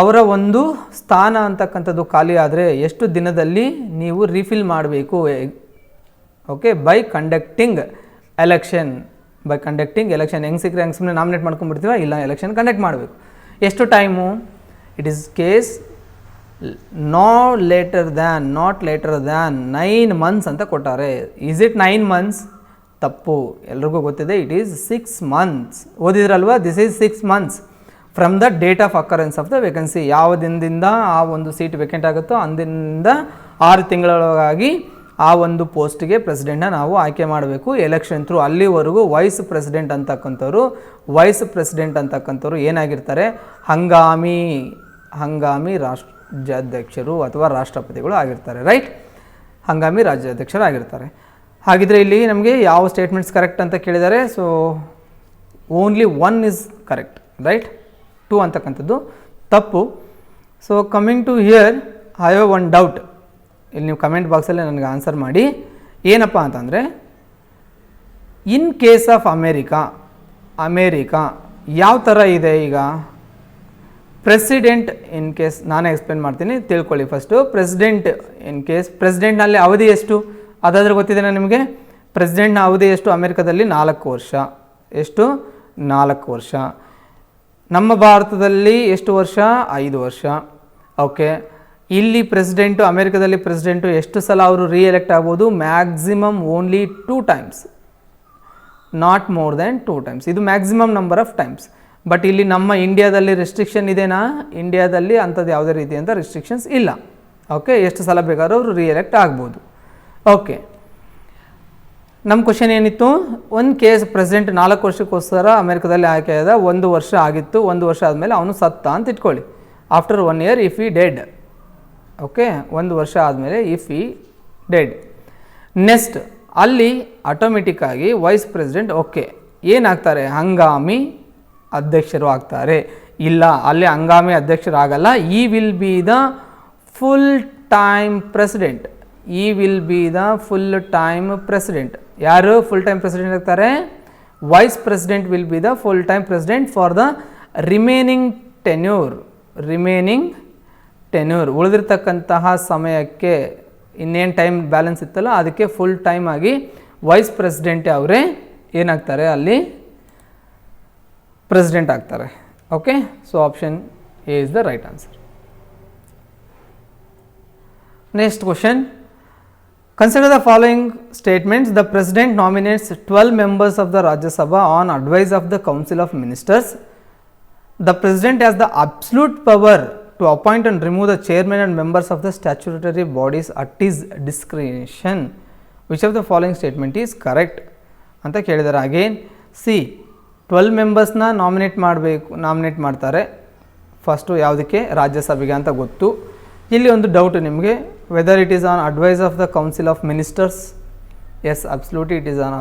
ಅವರ ಒಂದು ಸ್ಥಾನ ಅಂತಕ್ಕಂಥದ್ದು ಖಾಲಿ ಆದರೆ ಎಷ್ಟು ದಿನದಲ್ಲಿ ನೀವು ರೀಫಿಲ್ ಮಾಡಬೇಕು. Okay, by conducting election. ಹೆಂಗೆ ಸಿಕ್ಕರೆ ಹೆಂಗೆ ಸುಮ್ಮನೆ ನಾಮಿನೇಟ್ ಮಾಡ್ಕೊಂಡ್ಬಿಡ್ತೀವ, ಇಲ್ಲ, ಎಲೆಕ್ಷನ್ ಕಂಡಕ್ಟ್ ಮಾಡಬೇಕು. ಎಷ್ಟು time? It is case not litre than 9 months ಅಂತ ಕೊಟ್ಟಾರೆ. Is it 9 months? ತಪ್ಪು, ಎಲ್ರಿಗೂ ಗೊತ್ತಿದೆ, ಇಟ್ ಈಸ್ 6 months. ಓದಿದ್ರಲ್ವಾ, this is 6 months from the date of occurrence of the vacancy. ಯಾವ ದಿನದಿಂದ ಆ ಒಂದು ಸೀಟ್ ವೇಕೆಂಟ್ ಆಗುತ್ತೋ ಅಂದಿನಿಂದ 6 ತಿಂಗಳೊಳಗಾಗಿ ಆ ಒಂದು ಪೋಸ್ಟ್ಗೆ ಪ್ರೆಸಿಡೆಂಟ್ನ ನಾವು ಆಯ್ಕೆ ಮಾಡಬೇಕು ಎಲೆಕ್ಷನ್ ಥ್ರೂ. ಅಲ್ಲಿವರೆಗೂ ವೈಸ್ ಪ್ರೆಸಿಡೆಂಟ್ ಅಂತಕ್ಕಂಥವ್ರು ಏನಾಗಿರ್ತಾರೆ, ಹಂಗಾಮಿ ರಾಜ್ಯಾಧ್ಯಕ್ಷರು ಅಥವಾ ರಾಷ್ಟ್ರಪತಿಗಳು ಆಗಿರ್ತಾರೆ. ರೈಟ್, ಹಂಗಾಮಿ ರಾಜ್ಯಾಧ್ಯಕ್ಷರಾಗಿರ್ತಾರೆ. ಹಾಗಿದ್ರೆ ಇಲ್ಲಿ ನಮಗೆ ಯಾವ ಸ್ಟೇಟ್ಮೆಂಟ್ಸ್ ಕರೆಕ್ಟ್ ಅಂತ ಕೇಳಿದ್ದಾರೆ. So only 1 is correct, right. 2 ಅಂತಕ್ಕಂಥದ್ದು ತಪ್ಪು. So coming to here, I have one doubt. ಇಲ್ಲಿ ನೀವು ಕಮೆಂಟ್ ಬಾಕ್ಸಲ್ಲಿ ನನಗೆ ಆನ್ಸರ್ ಮಾಡಿ. ಏನಪ್ಪ ಅಂತಂದರೆ, ಇನ್ ಕೇಸ್ ಆಫ್ ಅಮೇರಿಕಾ ಯಾವ ಥರ ಇದೆ ಈಗ ಪ್ರೆಸಿಡೆಂಟ್ ಇನ್ ಕೇಸ್, ನಾನೇ ಎಕ್ಸ್ಪ್ಲೇನ್ ಮಾಡ್ತೀನಿ, ತಿಳ್ಕೊಳ್ಳಿ ಫಸ್ಟು. ಪ್ರೆಸಿಡೆಂಟ್ನಲ್ಲಿ ಅವಧಿ ಎಷ್ಟು ಅದಾದರೆ ಗೊತ್ತಿದೆ ನಿಮಗೆ. ಪ್ರೆಸಿಡೆಂಟ್ನ ಅವಧಿ ಎಷ್ಟು ಅಮೇರಿಕಾದಲ್ಲಿ? 4 ವರ್ಷ. ಎಷ್ಟು? 4 ವರ್ಷ. ನಮ್ಮ ಭಾರತದಲ್ಲಿ ಎಷ್ಟು ವರ್ಷ? 5 ವರ್ಷ. ಓಕೆ, ಇಲ್ಲಿ ಅಮೇರಿಕಾದಲ್ಲಿ ಪ್ರೆಸಿಡೆಂಟು ಎಷ್ಟು ಸಲ ಅವರು ರೀಎಲೆಕ್ಟ್ ಆಗ್ಬೋದು? Maximum only 2 times, not more than 2 times. ಇದು maximum number of times. But ಇಲ್ಲಿ ನಮ್ಮ ಇಂಡಿಯಾದಲ್ಲಿ ರೆಸ್ಟ್ರಿಕ್ಷನ್ ಇದೆನಾ? ಇಂಡಿಯಾದಲ್ಲಿ ಅಂಥದ್ದು ಯಾವುದೇ ರೀತಿಯಂಥ ರೆಸ್ಟ್ರಿಕ್ಷನ್ಸ್ ಇಲ್ಲ. ಓಕೆ, ಎಷ್ಟು ಸಲ ಬೇಕಾದ್ರೂ ಅವರು ರೀಎಲೆಕ್ಟ್ ಆಗ್ಬೋದು. ಓಕೆ, ನಮ್ಮ ಕ್ವಶನ್ ಏನಿತ್ತು, ಒಂದು ಕೇಸ್ ಪ್ರೆಸಿಡೆಂಟ್ 4 ವರ್ಷಕ್ಕೋಸ್ಕರ ಅಮೇರಿಕಾದಲ್ಲಿ ಆಯ್ಕೆಯಾದ, 1 ವರ್ಷ ಆಗಿತ್ತು. 1 ವರ್ಷ ಆದಮೇಲೆ ಅವನು ಸತ್ತ ಅಂತ ಇಟ್ಕೊಳ್ಳಿ. ಆಫ್ಟರ್ 1 year ಇಫ್ ಈ ಡೆಡ್. ಓಕೆ, 1 ವರ್ಷ ಆದಮೇಲೆ ಇಫ್ ಈ ಡೆಡ್. ನೆಕ್ಸ್ಟ್ ಅಲ್ಲಿ ಆಟೋಮೆಟಿಕ್ಕಾಗಿ ವೈಸ್ ಪ್ರೆಸಿಡೆಂಟ್ ಏನಾಗ್ತಾರೆ? ಹಂಗಾಮಿ ಅಧ್ಯಕ್ಷರು ಆಗ್ತಾರೆ. ಇಲ್ಲ, ಅಲ್ಲಿ ಹಂಗಾಮಿ ಅಧ್ಯಕ್ಷರಾಗಲ್ಲ. He will be the full time president. ಯಾರು ಫುಲ್ ಟೈಮ್ ಪ್ರೆಸಿಡೆಂಟ್ ಆಗ್ತಾರೆ? Vice president will be the full time president for the remaining tenure. ಉಳಿದಿರ್ತಕ್ಕಂತಹ ಸಮಯಕ್ಕೆ ಇನ್ನೇನು ಟೈಮ್ ಬ್ಯಾಲೆನ್ಸ್ ಇತ್ತಲ್ಲ ಅದಕ್ಕೆ ಫುಲ್ ಟೈಮ್ ಆಗಿ ವೈಸ್ ಪ್ರೆಸಿಡೆಂಟ್ ಅವರೇ ಏನಾಗ್ತಾರೆ, ಅಲ್ಲಿ ಪ್ರೆಸಿಡೆಂಟ್ ಆಗ್ತಾರೆ. Okay, so option A is the right answer. Next question, consider the following statements. The president nominates 12 members of the Rajya Sabha on advice of the Council of Ministers. The president has the absolute power to appoint and remove the chairman and members of the statutory bodies at his discretion. Which of the following statement is correct? ಅಂತ ಕೇಳಿದ್ದಾರೆ. ಅಗೇನ್ ಸಿ 12 ಮೆಂಬರ್ಸ್ನ ನಾಮಿನೇಟ್ ಮಾಡ್ತಾರೆ. ಫಸ್ಟು ಯಾವುದಕ್ಕೆ? ರಾಜ್ಯಸಭೆಗೆ ಅಂತ ಗೊತ್ತು. ಇಲ್ಲಿ ಒಂದು ಡೌಟ್ ನಿಮಗೆ, whether it is on advice of the council of ministers? Yes, absolutely it is on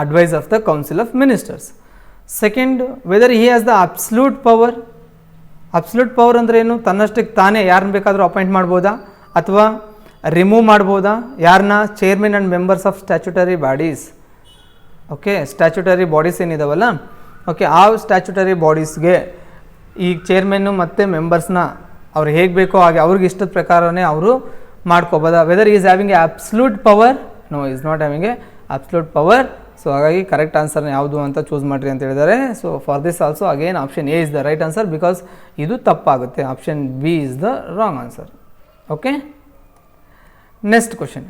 advice of the council of ministers. Second, whether he has the absolute power ಅಂದರೆ ಏನು? ತನ್ನಷ್ಟಕ್ಕೆ ತಾನೇ ಯಾರನ್ನ ಬೇಕಾದರೂ ಅಪಾಯಿಂಟ್ ಮಾಡ್ಬೋದಾ ಅಥವಾ ರಿಮೂವ್ ಮಾಡ್ಬೋದಾ? ಯಾರನ್ನ? Chairman and members of statutory bodies. Okay, statutory bodies ಏನಿದಾವಲ್ಲ, ಓಕೆ, ಆ ಸ್ಟ್ಯಾಚ್ಯುಟರಿ ಬಾಡೀಸ್ಗೆ ಈ ಚೇರ್ಮನ್ನು ಮತ್ತು ಮೆಂಬರ್ಸ್ನ ಅವ್ರು ಹೇಗೆ ಬೇಕೋ ಹಾಗೆ ಅವ್ರಿಗೆ ಇಷ್ಟದ ಪ್ರಕಾರನೇ ಅವರು ಮಾಡ್ಕೋಬೋದಾ? Whether is having a absolute power? No, is not having a absolute power. So ಹಾಗಾಗಿ ಕರೆಕ್ಟ್ ಆನ್ಸರ್ನ ಯಾವುದು ಅಂತ ಚೂಸ್ ಮಾಡಿರಿ ಅಂತ ಹೇಳಿದ್ದಾರೆ. So for this also again option A is the right answer, because ಇದು ತಪ್ಪಾಗುತ್ತೆ. Option B is the wrong answer. Okay, next question,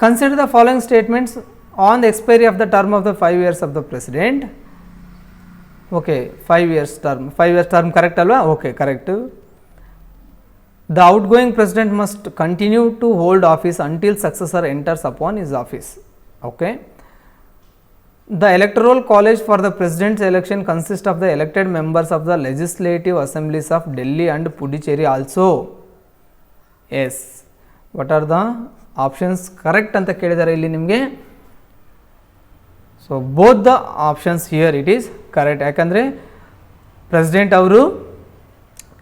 consider the following statements on the expiry of the term of the 5 years of the president. Okay, 5 years term correct ಅಲ್ವಾ? Okay, correct. The outgoing president must continue to hold office until successor enters upon his office. Okay. The electoral college for the president's election consists of the elected members of the legislative assemblies of Delhi and Puducherry also. Yes. What are the options? Correct anta kelidare illi nimge. So both the options here it is correct. Yakandre president avaru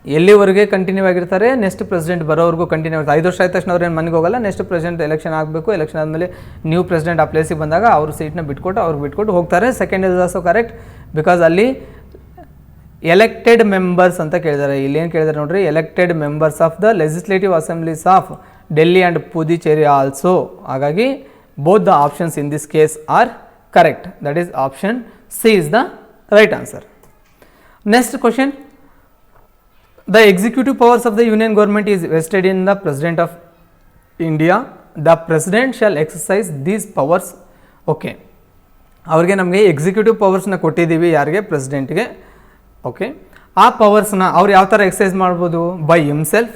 ಎಲ್ಲಿವರೆಗೆ ಕಂಟಿನ್ಯೂ ಆಗಿರ್ತಾರೆ, ನೆಕ್ಸ್ಟ್ ಪ್ರೆಸಿಡೆಂಟ್ ಬರೋವರೆಗೂ ಕಂಟಿನ್ಯೂ ಆಗುತ್ತೆ. 5 ವರ್ಷ ಆದ ತಕ್ಷಣ ಅವ್ರು ಏನು ಮನೆಗೆ ಹೋಗಲ್ಲ, ನೆಕ್ಸ್ಟ್ ಪ್ರೆಸಿಡೆಂಟ್ ಎಲೆಕ್ಷನ್ ಆಗಬೇಕು, ಎಲೆಕ್ಷನ್ ಆದಮೇಲೆ ನ್ಯೂ ಪ್ರೆಸಿಡೆಂಟ್ ಆ ಪ್ಲೇಸಿಗೆ ಬಂದಾಗ ಅವ್ರ ಸೀಟ್ನ ಬಿಟ್ಕೊಟ್ಟು ಹೋಗ್ತಾರೆ. Second is also correct, because ಅಲ್ಲಿ ಎಲೆಕ್ಟೆಡ್ ಮೆಂಬರ್ಸ್ ಅಂತ ಕೇಳಿದ್ದಾರೆ. ಇಲ್ಲಿ ಏನು ಕೇಳಿದ್ದಾರೆ ನೋಡ್ರಿ, elected members of the legislative assemblies of Delhi and Puducherry also. ಹಾಗಾಗಿ both the options in this case are correct. That is option C is the right answer. Next question, the executive powers of the union government is vested in the president of India. The president shall exercise these powers. Okay, ಅವ್ರಿಗೆ ನಮಗೆ ಎಕ್ಸಿಕ್ಯೂಟಿವ್ ಪವರ್ಸ್ನ ಕೊಟ್ಟಿದ್ದೀವಿ, ಯಾರಿಗೆ? ಪ್ರೆಸಿಡೆಂಟ್ಗೆ. ಓಕೆ, ಆ ಪವರ್ಸ್ನ ಅವ್ರು ಯಾವ ಥರ ಎಕ್ಸಸೈಸ್ ಮಾಡ್ಬೋದು? By himself.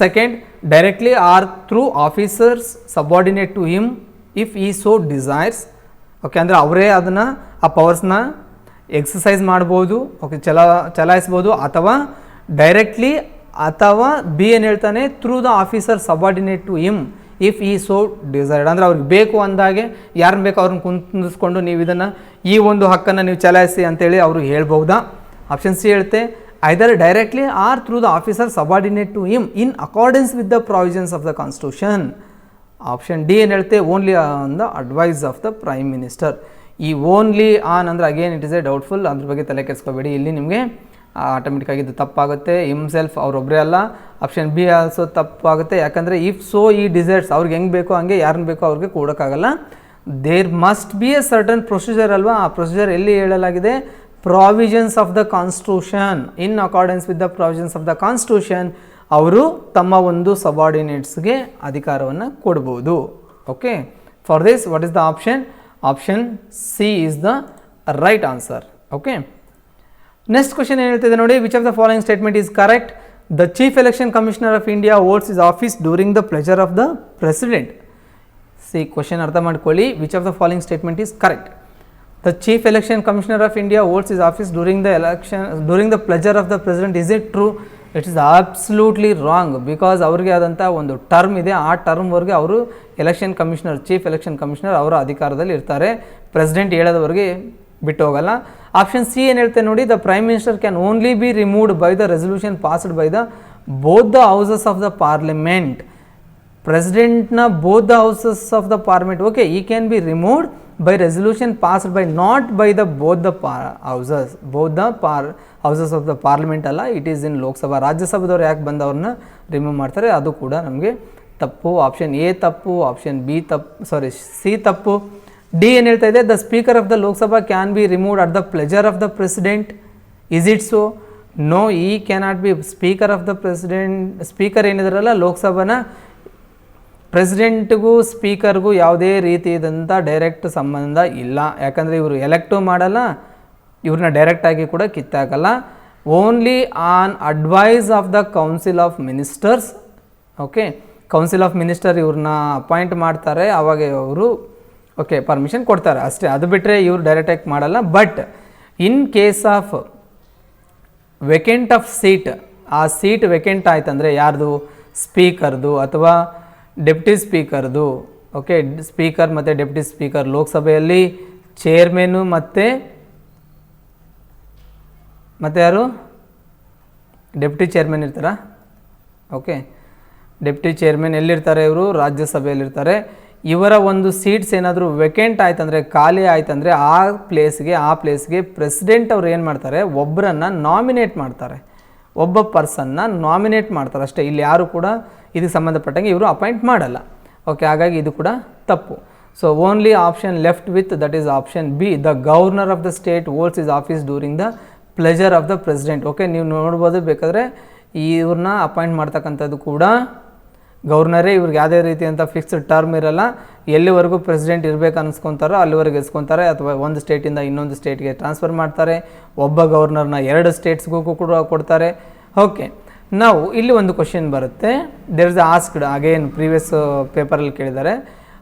Second, directly or through officers subordinate to him if he so desires. Okay, ಅಂದರೆ ಅವರೇ ಅದನ್ನು ಆ ಪವರ್ಸ್ನ ಎಕ್ಸಸೈಸ್ ಮಾಡ್ಬೋದು, ಓಕೆ, ಚಲಾಯಿಸ್ಬೋದು, ಅಥವಾ ಡೈರೆಕ್ಟ್ಲಿ, ಅಥವಾ ಬಿ ಏನು ಹೇಳ್ತಾನೆ, through the officer subordinate to him if he so desired. ಅಂದರೆ ಅವ್ರಿಗೆ ಬೇಕು ಅಂದಾಗೆ ಯಾರನ್ನ ಬೇಕು ಅವ್ರನ್ನ ಕುಂದಿಸ್ಕೊಂಡು ನೀವು ಇದನ್ನು, ಈ ಒಂದು ಹಕ್ಕನ್ನು ನೀವು ಚಲಾಯಿಸಿ ಅಂತೇಳಿ ಅವರು ಹೇಳ್ಬೋದಾ? ಆಪ್ಷನ್ ಸಿ ಹೇಳುತ್ತೆ, either directly or through the officer subordinate to him in accordance with the provisions of the constitution. Option D ಏನು ಹೇಳುತ್ತೆ, only on the advise of the prime minister. ಈ ಓನ್ಲಿ ಆನ್ ಅಂದರೆ again it is a doubtful, ಅದ್ರ ಬಗ್ಗೆ ತಲೆ ಕೆಡಿಸ್ಕೋಬೇಡಿ. ಇಲ್ಲಿ ನಿಮಗೆ ಆಟೋಮೆಟಿಕ್ಕಾಗಿ ಇದು ತಪ್ಪಾಗುತ್ತೆ. ಹಿಮ್ಸೆಲ್ಫ್ ಅವರೊಬ್ಬರೇ ಅಲ್ಲ. ಆಪ್ಷನ್ ಬಿ ಆಲ್ಸೋ ತಪ್ಪಾಗುತ್ತೆ, ಯಾಕಂದರೆ ಇಫ್ ಸೋ ಈ ಡಿಸೈರ್ಸ್, ಅವ್ರಿಗೆ ಹೆಂಗೆ ಬೇಕೋ ಹಂಗೆ ಯಾರನ್ನ ಬೇಕೋ ಅವ್ರಿಗೆ ಕೊಡೋಕ್ಕಾಗಲ್ಲ. There must be a certain procedure ಅಲ್ವಾ, ಆ ಪ್ರೊಸೀಜರ್ ಎಲ್ಲಿ ಹೇಳಲಾಗಿದೆ? Provisions of the constitution. In accordance with the provisions of the constitution ಅವರು ತಮ್ಮ ಒಂದು ಸಬಾರ್ಡಿನೇಟ್ಸ್ಗೆ ಅಧಿಕಾರವನ್ನು ಕೊಡ್ಬೋದು. Okay, for this what is the option? Option C is the right answer. Okay, next question ಏನು ಹೇಳ್ತಿದೆ ನೋಡಿ, which of the following statement is correct? The chief election commissioner of India holds his office during the pleasure of the president. C question ಅರ್ಥ ಮಾಡ್ಕೊಳ್ಳಿ, which of the following statement is correct? The chief election commissioner of India holds his office during the pleasure of the president. Is it true? It is absolutely wrong, because ಅವ್ರಿಗೆ ಆದಂಥ ಒಂದು ಟರ್ಮ್ ಇದೆ, ಆ ಟರ್ಮ್ವರೆಗೆ ಅವರು election commissioner, chief election commissioner ಅವರ ಅಧಿಕಾರದಲ್ಲಿ ಇರ್ತಾರೆ. ಪ್ರೆಸಿಡೆಂಟ್ ಹೇಳೋದವರೆಗೆ ಬಿಟ್ಟು ಹೋಗಲ್ಲ. ಆಪ್ಷನ್ ಸಿ ಏನು ಹೇಳ್ತೇನೆ ನೋಡಿ, the prime minister can only be removed by the resolution passed by the both the houses of the parliament. ಪ್ರೆಸಿಡೆಂಟ್ನ both the houses of the parliament, okay, he can be removed by resolution passed by, not by the both the houses. Both the houses of the parliament ಅಲ್ಲ, ಇಟ್ ಈಸ್ ಇನ್ ಲೋಕಸಭಾ. ರಾಜ್ಯಸಭಾದವ್ರು ಯಾಕೆ ಬಂದು ಅವ್ರನ್ನ ರಿಮೂವ್ ಮಾಡ್ತಾರೆ? ಅದು ಕೂಡ ನಮಗೆ ತಪ್ಪು. ಆಪ್ಷನ್ ಎ ತಪ್ಪು, ಆಪ್ಷನ್ ಬಿ ತಪ್ಪು, ಸಿ ತಪ್ಪು. ಡಿ ಏನು ಹೇಳ್ತಾ ಇದೆ, the speaker of the Lok Sabha can be removed at the pleasure of the president. Is it so? No, he cannot be. Speaker of the president, speaker ಏನಿದಾರಲ್ಲ ಲೋಕಸಭಾನ, ಪ್ರೆಸಿಡೆಂಟ್ಗೂ ಸ್ಪೀಕರ್ಗೂ ಯಾವುದೇ ರೀತಿಯಾದಂಥ ಡೈರೆಕ್ಟ್ ಸಂಬಂಧ ಇಲ್ಲ. ಯಾಕಂದರೆ ಇವರು ಎಲೆಕ್ಟು ಮಾಡಲ್ಲ, ಇವ್ರನ್ನ ಡೈರೆಕ್ಟಾಗಿ ಕೂಡ ಕಿತ್ತಾಕಲ್ಲ. Only on advice of the council of ministers. Okay, council of minister ಇವ್ರನ್ನ ಅಪಾಯಿಂಟ್ ಮಾಡ್ತಾರೆ, ಆವಾಗ ಅವರು ಓಕೆ ಪರ್ಮಿಷನ್ ಕೊಡ್ತಾರೆ ಅಷ್ಟೇ. ಅದು ಬಿಟ್ಟರೆ ಇವರು ಡೈರೆಕ್ಟಾಗಿ ಮಾಡಲ್ಲ. But in case of vacant of seat, ಆ ಸೀಟ್ ವೇಕೆಂಟ್ ಆಯ್ತಂದರೆ ಯಾರ್ದು? ಸ್ಪೀಕರ್ದು ಅಥವಾ ಡೆಪ್ಟಿ ಸ್ಪೀಕರ್ದು. ಓಕೆ, ಸ್ಪೀಕರ್ ಮತ್ತು ಡೆಪ್ಟಿ ಸ್ಪೀಕರ್, ಲೋಕಸಭೆಯಲ್ಲಿ ಚೇರ್ಮನ್ನು ಮತ್ತು ಯಾರು? ಡೆಪ್ಟಿ ಚೇರ್ಮನ್ ಇರ್ತಾರಾ? ಓಕೆ, ಡೆಪ್ಟಿ ಚೇರ್ಮನ್ ಎಲ್ಲಿರ್ತಾರೆ? ಇವರು ರಾಜ್ಯಸಭೆಯಲ್ಲಿರ್ತಾರೆ. ಇವರ ಒಂದು ಸೀಟ್ಸ್ ಏನಾದರೂ ವೇಕೆಂಟ್ ಆಯ್ತಂದರೆ, ಖಾಲಿ ಆಯ್ತಂದರೆ ಆ ಪ್ಲೇಸ್ಗೆ ಪ್ರೆಸಿಡೆಂಟ್ ಅವ್ರು ಏನು ಮಾಡ್ತಾರೆ? ಒಬ್ಬರನ್ನು ನಾಮಿನೇಟ್ ಮಾಡ್ತಾರೆ, ಒಬ್ಬ ಪರ್ಸನ್ನ ನಾಮಿನೇಟ್ ಮಾಡ್ತಾರೆ ಅಷ್ಟೇ. ಇಲ್ಲಿ ಯಾರು ಕೂಡ ಇದಕ್ಕೆ ಸಂಬಂಧಪಟ್ಟಂಗೆ ಇವರು ಅಪಾಯಿಂಟ್ ಮಾಡಲ್ಲ. ಓಕೆ, ಹಾಗಾಗಿ ಇದು ಕೂಡ ತಪ್ಪು. So only option left with, that is option B, the governor of the state holds his office during the pleasure of the president. Okay, ನೀವು ನೋಡ್ಬೋದು ಬೇಕಾದರೆ ಇವ್ರನ್ನ ಅಪಾಯಿಂಟ್ ಮಾಡ್ತಕ್ಕಂಥದ್ದು ಕೂಡ ಗವರ್ನರೇ. ಇವ್ರಿಗೆ ಯಾವುದೇ ರೀತಿಯಂಥ ಫಿಕ್ಸ್ಡ್ ಟರ್ಮ್ ಇರಲ್ಲ. ಎಲ್ಲಿವರೆಗೂ ಪ್ರೆಸಿಡೆಂಟ್ ಇರಬೇಕು ಅನ್ಸ್ಕೊತಾರೋ ಅಲ್ಲಿವರೆಗೆ ಇಸ್ಕೊತಾರೆ, ಅಥವಾ ಒಂದು ಸ್ಟೇಟಿಂದ ಇನ್ನೊಂದು ಸ್ಟೇಟ್ಗೆ ಟ್ರಾನ್ಸ್ಫರ್ ಮಾಡ್ತಾರೆ. ಒಬ್ಬ ಗವರ್ನರ್ನ 2 ಸ್ಟೇಟ್ಸ್ಗೂ ಕೂಡ ಕೊಡ್ತಾರೆ. ಓಕೆ, ನಾವು ಇಲ್ಲಿ ಒಂದು ಕ್ವಶನ್ ಬರುತ್ತೆ. There is asked again, previous ಪೇಪರಲ್ಲಿ ಕೇಳಿದ್ದಾರೆ.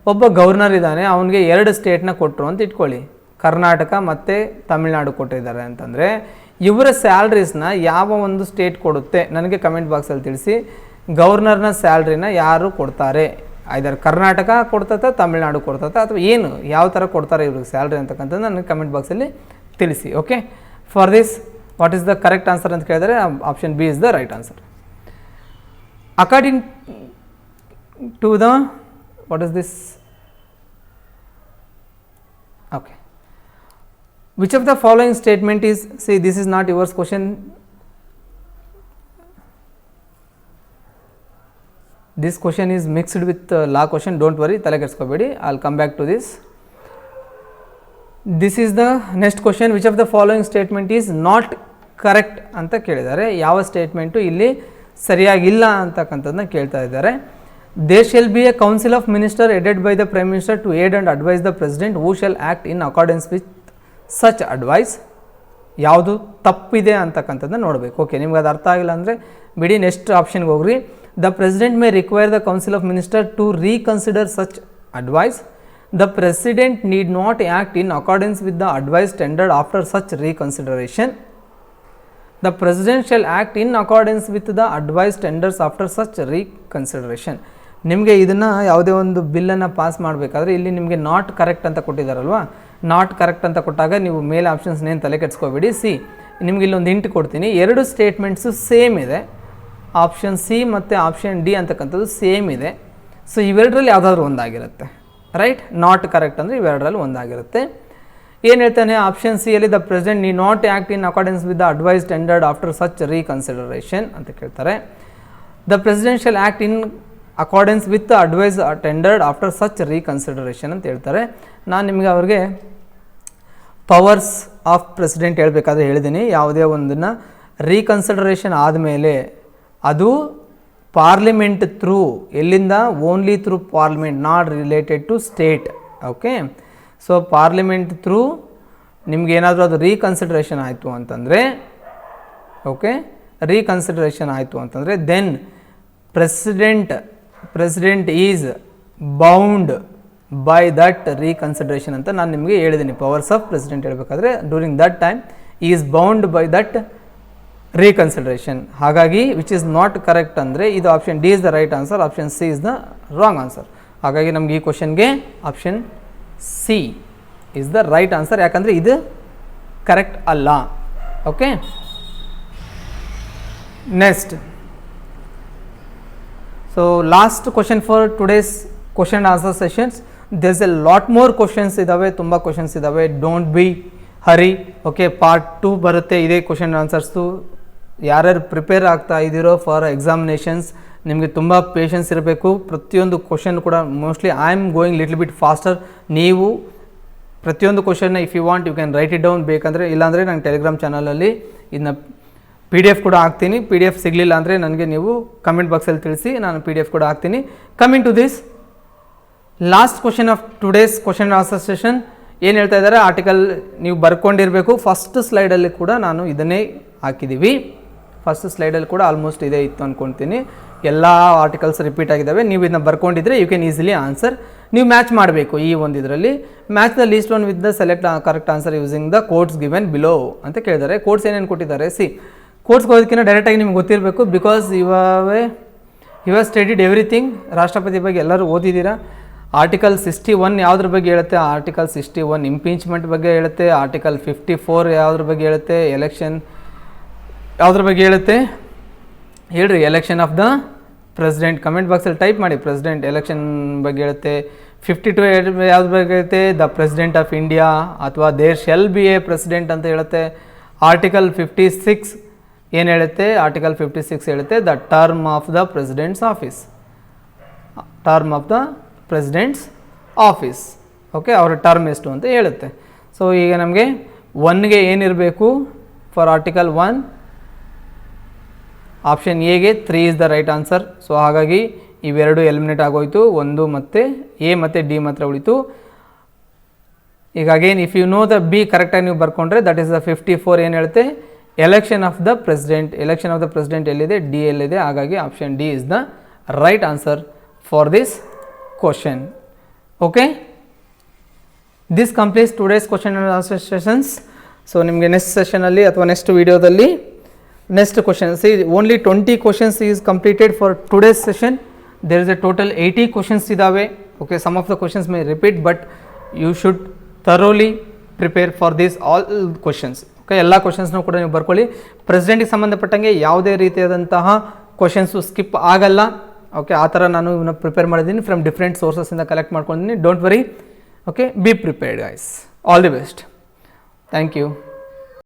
ಒಬ್ಬ ಗವರ್ನರ್ ಇದ್ದಾನೆ, ಅವನಿಗೆ 2 ಸ್ಟೇಟ್ನ ಕೊಟ್ಟರು ಅಂತ ಇಟ್ಕೊಳ್ಳಿ, ಕರ್ನಾಟಕ ಮತ್ತು ತಮಿಳ್ನಾಡು ಕೊಟ್ಟಿದ್ದಾರೆ ಅಂತಂದರೆ, ಇವರ ಸ್ಯಾಲ್ರೀಸ್ನ ಯಾವ ಒಂದು ಸ್ಟೇಟ್ ಕೊಡುತ್ತೆ? ನನಗೆ ಕಮೆಂಟ್ ಬಾಕ್ಸಲ್ಲಿ ತಿಳಿಸಿ. ಗವರ್ನರ್ನ ಸ್ಯಾಲ್ರಿನ ಯಾರು ಕೊಡ್ತಾರೆ? ಐದರ್ ಕರ್ನಾಟಕ ಕೊಡ್ತತ, ತಮಿಳ್ನಾಡು ಕೊಡ್ತತ, ಅಥವಾ ಏನು ಯಾವ ಥರ ಕೊಡ್ತಾರೆ ಇವ್ರಿಗೆ ಸ್ಯಾಲ್ರಿ ಅಂತಕ್ಕಂಥದ್ದು ನನಗೆ ಕಮೆಂಟ್ ಬಾಕ್ಸಲ್ಲಿ ತಿಳಿಸಿ. Okay, for this what is the correct answer ಅಂತ ಕೇಳಿದರೆ option B is the right answer. According to the what is this, okay, which of the following statement is, see this is not yours question, this question is mixed with law question, don't worry, tale kedskobedi, I'll come back to this. This is the next question, which of the following statement is not correct ಅಂತ ಕೇಳಿದ್ದಾರೆ. ಯಾವ ಸ್ಟೇಟ್ಮೆಂಟು ಇಲ್ಲಿ ಸರಿಯಾಗಿಲ್ಲ ಅಂತಕ್ಕಂಥದ್ದನ್ನ ಕೇಳ್ತಾ ಇದ್ದಾರೆ. There shall be a council of minister headed by the prime minister to aid and advise the president who shall act in accordance with such advice. ಯಾವುದು ತಪ್ಪಿದೆ ಅಂತಕ್ಕಂಥದ್ದನ್ನ ನೋಡಬೇಕು. ಓಕೆ, ನಿಮ್ಗೆ ಅದು ಅರ್ಥ ಆಗಿಲ್ಲ ಅಂದರೆ ಬಿಡಿ, ನೆಕ್ಸ್ಟ್ ಆಪ್ಷನ್ಗೆ ಹೋಗ್ರಿ. The president may require the council of minister to reconsider such advice. The president need not act in accordance with the advice tendered after such reconsideration. The president shall act in accordance with the advice tenders after such reconsideration. ನಿಮಗೆ ಇದನ್ನು ಯಾವುದೇ ಒಂದು ಬಿಲ್ಲನ್ನು ಪಾಸ್ ಮಾಡಬೇಕಾದ್ರೆ ಇಲ್ಲಿ ನಿಮಗೆ ನಾಟ್ ಕರೆಕ್ಟ್ ಅಂತ ಕೊಟ್ಟಿದ್ದಾರಲ್ವಾ, ನಾಟ್ ಕರೆಕ್ಟ್ ಅಂತ ಕೊಟ್ಟಾಗ ನೀವು ಮೇಲೆ ಆಪ್ಷನ್ಸ್ನೇನು ತಲೆ ಕೆಡಿಸ್ಕೋಬೇಡಿ. ಸಿ, ನಿಮ್ಗೆ ಇಲ್ಲೊಂದು ಹಿಂಟ್ ಕೊಡ್ತೀನಿ. ಎರಡು ಸ್ಟೇಟ್ಮೆಂಟ್ಸು ಸೇಮ್ ಇದೆ, ಆಪ್ಷನ್ ಸಿ ಮತ್ತು ಆಪ್ಷನ್ ಡಿ ಅಂತಕ್ಕಂಥದ್ದು ಸೇಮ್ ಇದೆ. ಸೊ ಇವೆರಡರಲ್ಲಿ ಯಾವುದಾದ್ರೂ ಒಂದಾಗಿರುತ್ತೆ, ರೈಟ್. ನಾಟ್ ಕರೆಕ್ಟ್ ಅಂದರೆ ಇವೆರಡರಲ್ಲಿ ಒಂದಾಗಿರುತ್ತೆ. ಏನು ಹೇಳ್ತಾನೆ ಆಪ್ಷನ್ ಸಿ ಅಲ್ಲಿ, the president need not act in accordance with the advice tendered after such reconsideration ಅಂತ ಕೇಳ್ತಾರೆ. The president shall act in accordance with the advice tendered after such reconsideration ಅಂತ ಹೇಳ್ತಾರೆ. ನಾನು ನಿಮಗೆ ಅವ್ರಿಗೆ ಪವರ್ಸ್ ಆಫ್ ಪ್ರೆಸಿಡೆಂಟ್ ಹೇಳಬೇಕಾದ್ರೆ ಹೇಳಿದ್ದೀನಿ. ಯಾವುದೇ ಒಂದನ್ನು ರೀಕನ್ಸಿಡರೇಷನ್ ಆದಮೇಲೆ ಅದು ಪಾರ್ಲಿಮೆಂಟ್ ಥ್ರೂ, ಎಲ್ಲಿಂದ, only through parliament, not related to state. Okay, so parliament through ನಿಮ್ಗೇನಾದರೂ ಅದು ರೀಕನ್ಸಿಡರೇಷನ್ ಆಯಿತು ಅಂತಂದರೆ, ಓಕೆ, ರೀಕನ್ಸಿಡರೇಷನ್ ಆಯಿತು ಅಂತಂದರೆ then president is bound by that reconsideration ಅಂತ ನಾನು ನಿಮಗೆ ಹೇಳಿದ್ದೀನಿ. ಪವರ್ಸ್ ಆಫ್ ಪ್ರೆಸಿಡೆಂಟ್ ಹೇಳಬೇಕಾದ್ರೆ during that time is bound by that reconsideration. ಹಾಗಾಗಿ ವಿಚ್ ಈಸ್ ನಾಟ್ ಕರೆಕ್ಟ್ ಅಂದರೆ ಇದು option D is the right answer, option C is the wrong answer. ಹಾಗಾಗಿ ನಮ್ಗೆ ಈ ಕ್ವಶನ್ಗೆ option C is the right answer, ಯಾಕಂದರೆ ಇದು ಕರೆಕ್ಟ್ ಅಲ್ಲ. Okay, next. So last question for today's question and answer sessions. There's a lot more questions ಇದ್ದಾವೆ, ತುಂಬ ಕ್ವಶನ್ಸ್ ಇದ್ದಾವೆ, don't be hurry. Okay, part 2 ಬರುತ್ತೆ ಇದೇ ಕ್ವಶನ್ ಆನ್ಸರ್ಸ್ದು. ಯಾರ್ಯಾರು ಪ್ರಿಪೇರ್ ಆಗ್ತಾ ಇದ್ದೀರೋ ಫಾರ್ ಎಕ್ಸಾಮಿನೇಷನ್ಸ್, ನಿಮಗೆ ತುಂಬ ಪೇಷನ್ಸ್ ಇರಬೇಕು. ಪ್ರತಿಯೊಂದು ಕ್ವಶನ್ ಕೂಡ mostly I am going little bit faster. ನೀವು ಪ್ರತಿಯೊಂದು ಕ್ವಶನ್ನ if you want you can write it down, ಬೇಕಂದರೆ. ಇಲ್ಲಾಂದರೆ ನಾನು ಟೆಲಿಗ್ರಾಮ್ ಚಾನಲಲ್ಲಿ ಇದನ್ನ PDF ಕೂಡ ಹಾಕ್ತೀನಿ. PDF ಸಿಗಲಿಲ್ಲ ಅಂದರೆ ನನಗೆ ನೀವು ಕಮೆಂಟ್ ಬಾಕ್ಸಲ್ಲಿ ತಿಳಿಸಿ, ನಾನು PDF ಕೂಡ ಹಾಕ್ತೀನಿ. Coming to this last question of today's question answer session. ಏನು ಹೇಳ್ತಾ ಇದ್ದಾರೆ, ಆರ್ಟಿಕಲ್ ನೀವು ಬರ್ಕೊಂಡಿರಬೇಕು. ಫಸ್ಟ್ ಸ್ಲೈಡಲ್ಲಿ ಕೂಡ ನಾನು ಇದನ್ನೇ ಹಾಕಿದ್ದೀವಿ. ಫಸ್ಟ್ ಸ್ಲೈಡಲ್ಲಿ ಕೂಡ ಆಲ್ಮೋಸ್ಟ್ ಇದೇ ಇತ್ತು ಅಂದ್ಕೊಳ್ತೀನಿ. ಎಲ್ಲ ಆರ್ಟಿಕಲ್ಸ್ ರಿಪೀಟ್ ಆಗಿದ್ದಾವೆ. ನೀವು ಇದನ್ನ ಬರ್ಕೊಂಡಿದ್ರೆ ಯು ಕ್ಯಾನ್ ಈಸಿಲಿ ಆನ್ಸರ್. ನೀವು ಮ್ಯಾಚ್ ಮಾಡಬೇಕು ಈ ಒಂದು ಇದರಲ್ಲಿ. Match the list one with the select correct answer using the codes given below ಅಂತ ಕೇಳಿದ್ದಾರೆ. ಕೋಡ್ಸ್ ಏನೇನು ಕೊಟ್ಟಿದ್ದಾರೆ, ಸಿ ಕೋಡ್ಸ್ಗೆ ಹೋಗೋದಕ್ಕಿಂತ ಡೈರೆಕ್ಟಾಗಿ ನಿಮ್ಗೆ ಗೊತ್ತಿರಬೇಕು. Because you have studied everything. ರಾಷ್ಟ್ರಪತಿ ಬಗ್ಗೆ ಎಲ್ಲರೂ ಓದಿದ್ದೀರಾ. ಆರ್ಟಿಕಲ್ 61 ಯಾವುದ್ರ ಬಗ್ಗೆ ಹೇಳುತ್ತೆ, ಆರ್ಟಿಕಲ್ 61 ಇಂಪೀಚ್ಮೆಂಟ್ ಬಗ್ಗೆ ಹೇಳುತ್ತೆ. ಆರ್ಟಿಕಲ್ 54 ಯಾವುದ್ರ ಬಗ್ಗೆ ಹೇಳುತ್ತೆ, ಎಲೆಕ್ಷನ್ ಯಾವುದ್ರ ಬಗ್ಗೆ ಹೇಳುತ್ತೆ ಹೇಳ್ರಿ, election of the president. Comment ಬಾಕ್ಸಲ್ಲಿ ಟೈಪ್ ಮಾಡಿ, ಪ್ರೆಸಿಡೆಂಟ್ ಎಲೆಕ್ಷನ್ ಬಗ್ಗೆ ಹೇಳುತ್ತೆ. 52 ಯಾವ್ದ್ರ ಬಗ್ಗೆ ಹೇಳುತ್ತೆ, ದ ಪ್ರೆಸಿಡೆಂಟ್ ಆಫ್ ಇಂಡಿಯಾ ಅಥವಾ there shall be a president ಅಂತ ಹೇಳುತ್ತೆ. ಆರ್ಟಿಕಲ್ 56 ಏನು ಹೇಳುತ್ತೆ, ಆರ್ಟಿಕಲ್ 56 ಹೇಳುತ್ತೆ the term of the president's office, term of the president's office. Okay, ಅವರ ಟರ್ಮ್ ಎಷ್ಟು ಅಂತ ಹೇಳುತ್ತೆ. ಸೊ ಈಗ ನಮಗೆ 1ಗೆ ಏನಿರಬೇಕು ಫಾರ್ ಆರ್ಟಿಕಲ್ 1, ಆಪ್ಷನ್ ಎಗೆ 3 is the right answer. So ಹಾಗಾಗಿ ಇವೆರಡು ಎಲಿಮಿನೇಟ್ ಆಗೋಯ್ತು. 1 ಮತ್ತು ಎ ಮತ್ತು ಡಿ ಮಾತ್ರ ಉಳಿತು. ಈಗ again if you know the B ಕರೆಕ್ಟಾಗಿ ನೀವು ಬರ್ಕೊಂಡ್ರೆ ದಟ್ ಈಸ್ ದ 54 ಏನು ಹೇಳುತ್ತೆ, election of the president. Election of the president ಎಲ್ಲಿದೆ, ಡಿ ಎಲ್ಲಿದೆ. ಹಾಗಾಗಿ option D is the right answer for this question. Okay, this completes today's question and answer sessions. So ನಿಮಗೆ ನೆಕ್ಸ್ಟ್ ಸೆಷನಲ್ಲಿ ಅಥವಾ ನೆಕ್ಸ್ಟ್ ವಿಡಿಯೋದಲ್ಲಿ next question, see only 20 questions is completed for today's session. There is a total 80 questions ಇದ್ದಾವೆ. Okay, some of the questions may repeat but you should thoroughly prepare for this all questions. Okay, ಎಲ್ಲ ಕ್ವಶನ್ಸ್ನೂ ಕೂಡ ನೀವು ಬರ್ಕೊಳ್ಳಿ. ಪ್ರೆಸಿಡೆಂಟಿಗೆ ಸಂಬಂಧಪಟ್ಟಂಗೆ ಯಾವುದೇ ರೀತಿಯಾದಂತಹ ಕ್ವಶನ್ಸು ಸ್ಕಿಪ್ ಆಗಲ್ಲ. ಓಕೆ, ಆ ಥರ ನಾನು ಇವನ್ನ ಪ್ರಿಪೇರ್ ಮಾಡಿದ್ದೀನಿ, ಫ್ರಮ್ ಡಿಫ್ರೆಂಟ್ ಸೋರ್ಸಸ್ಸಿಂದ ಕಲೆಕ್ಟ್ ಮಾಡ್ಕೊಂಡಿದ್ದೀನಿ. Don't worry. Okay, be prepared guys. All the best. Thank you.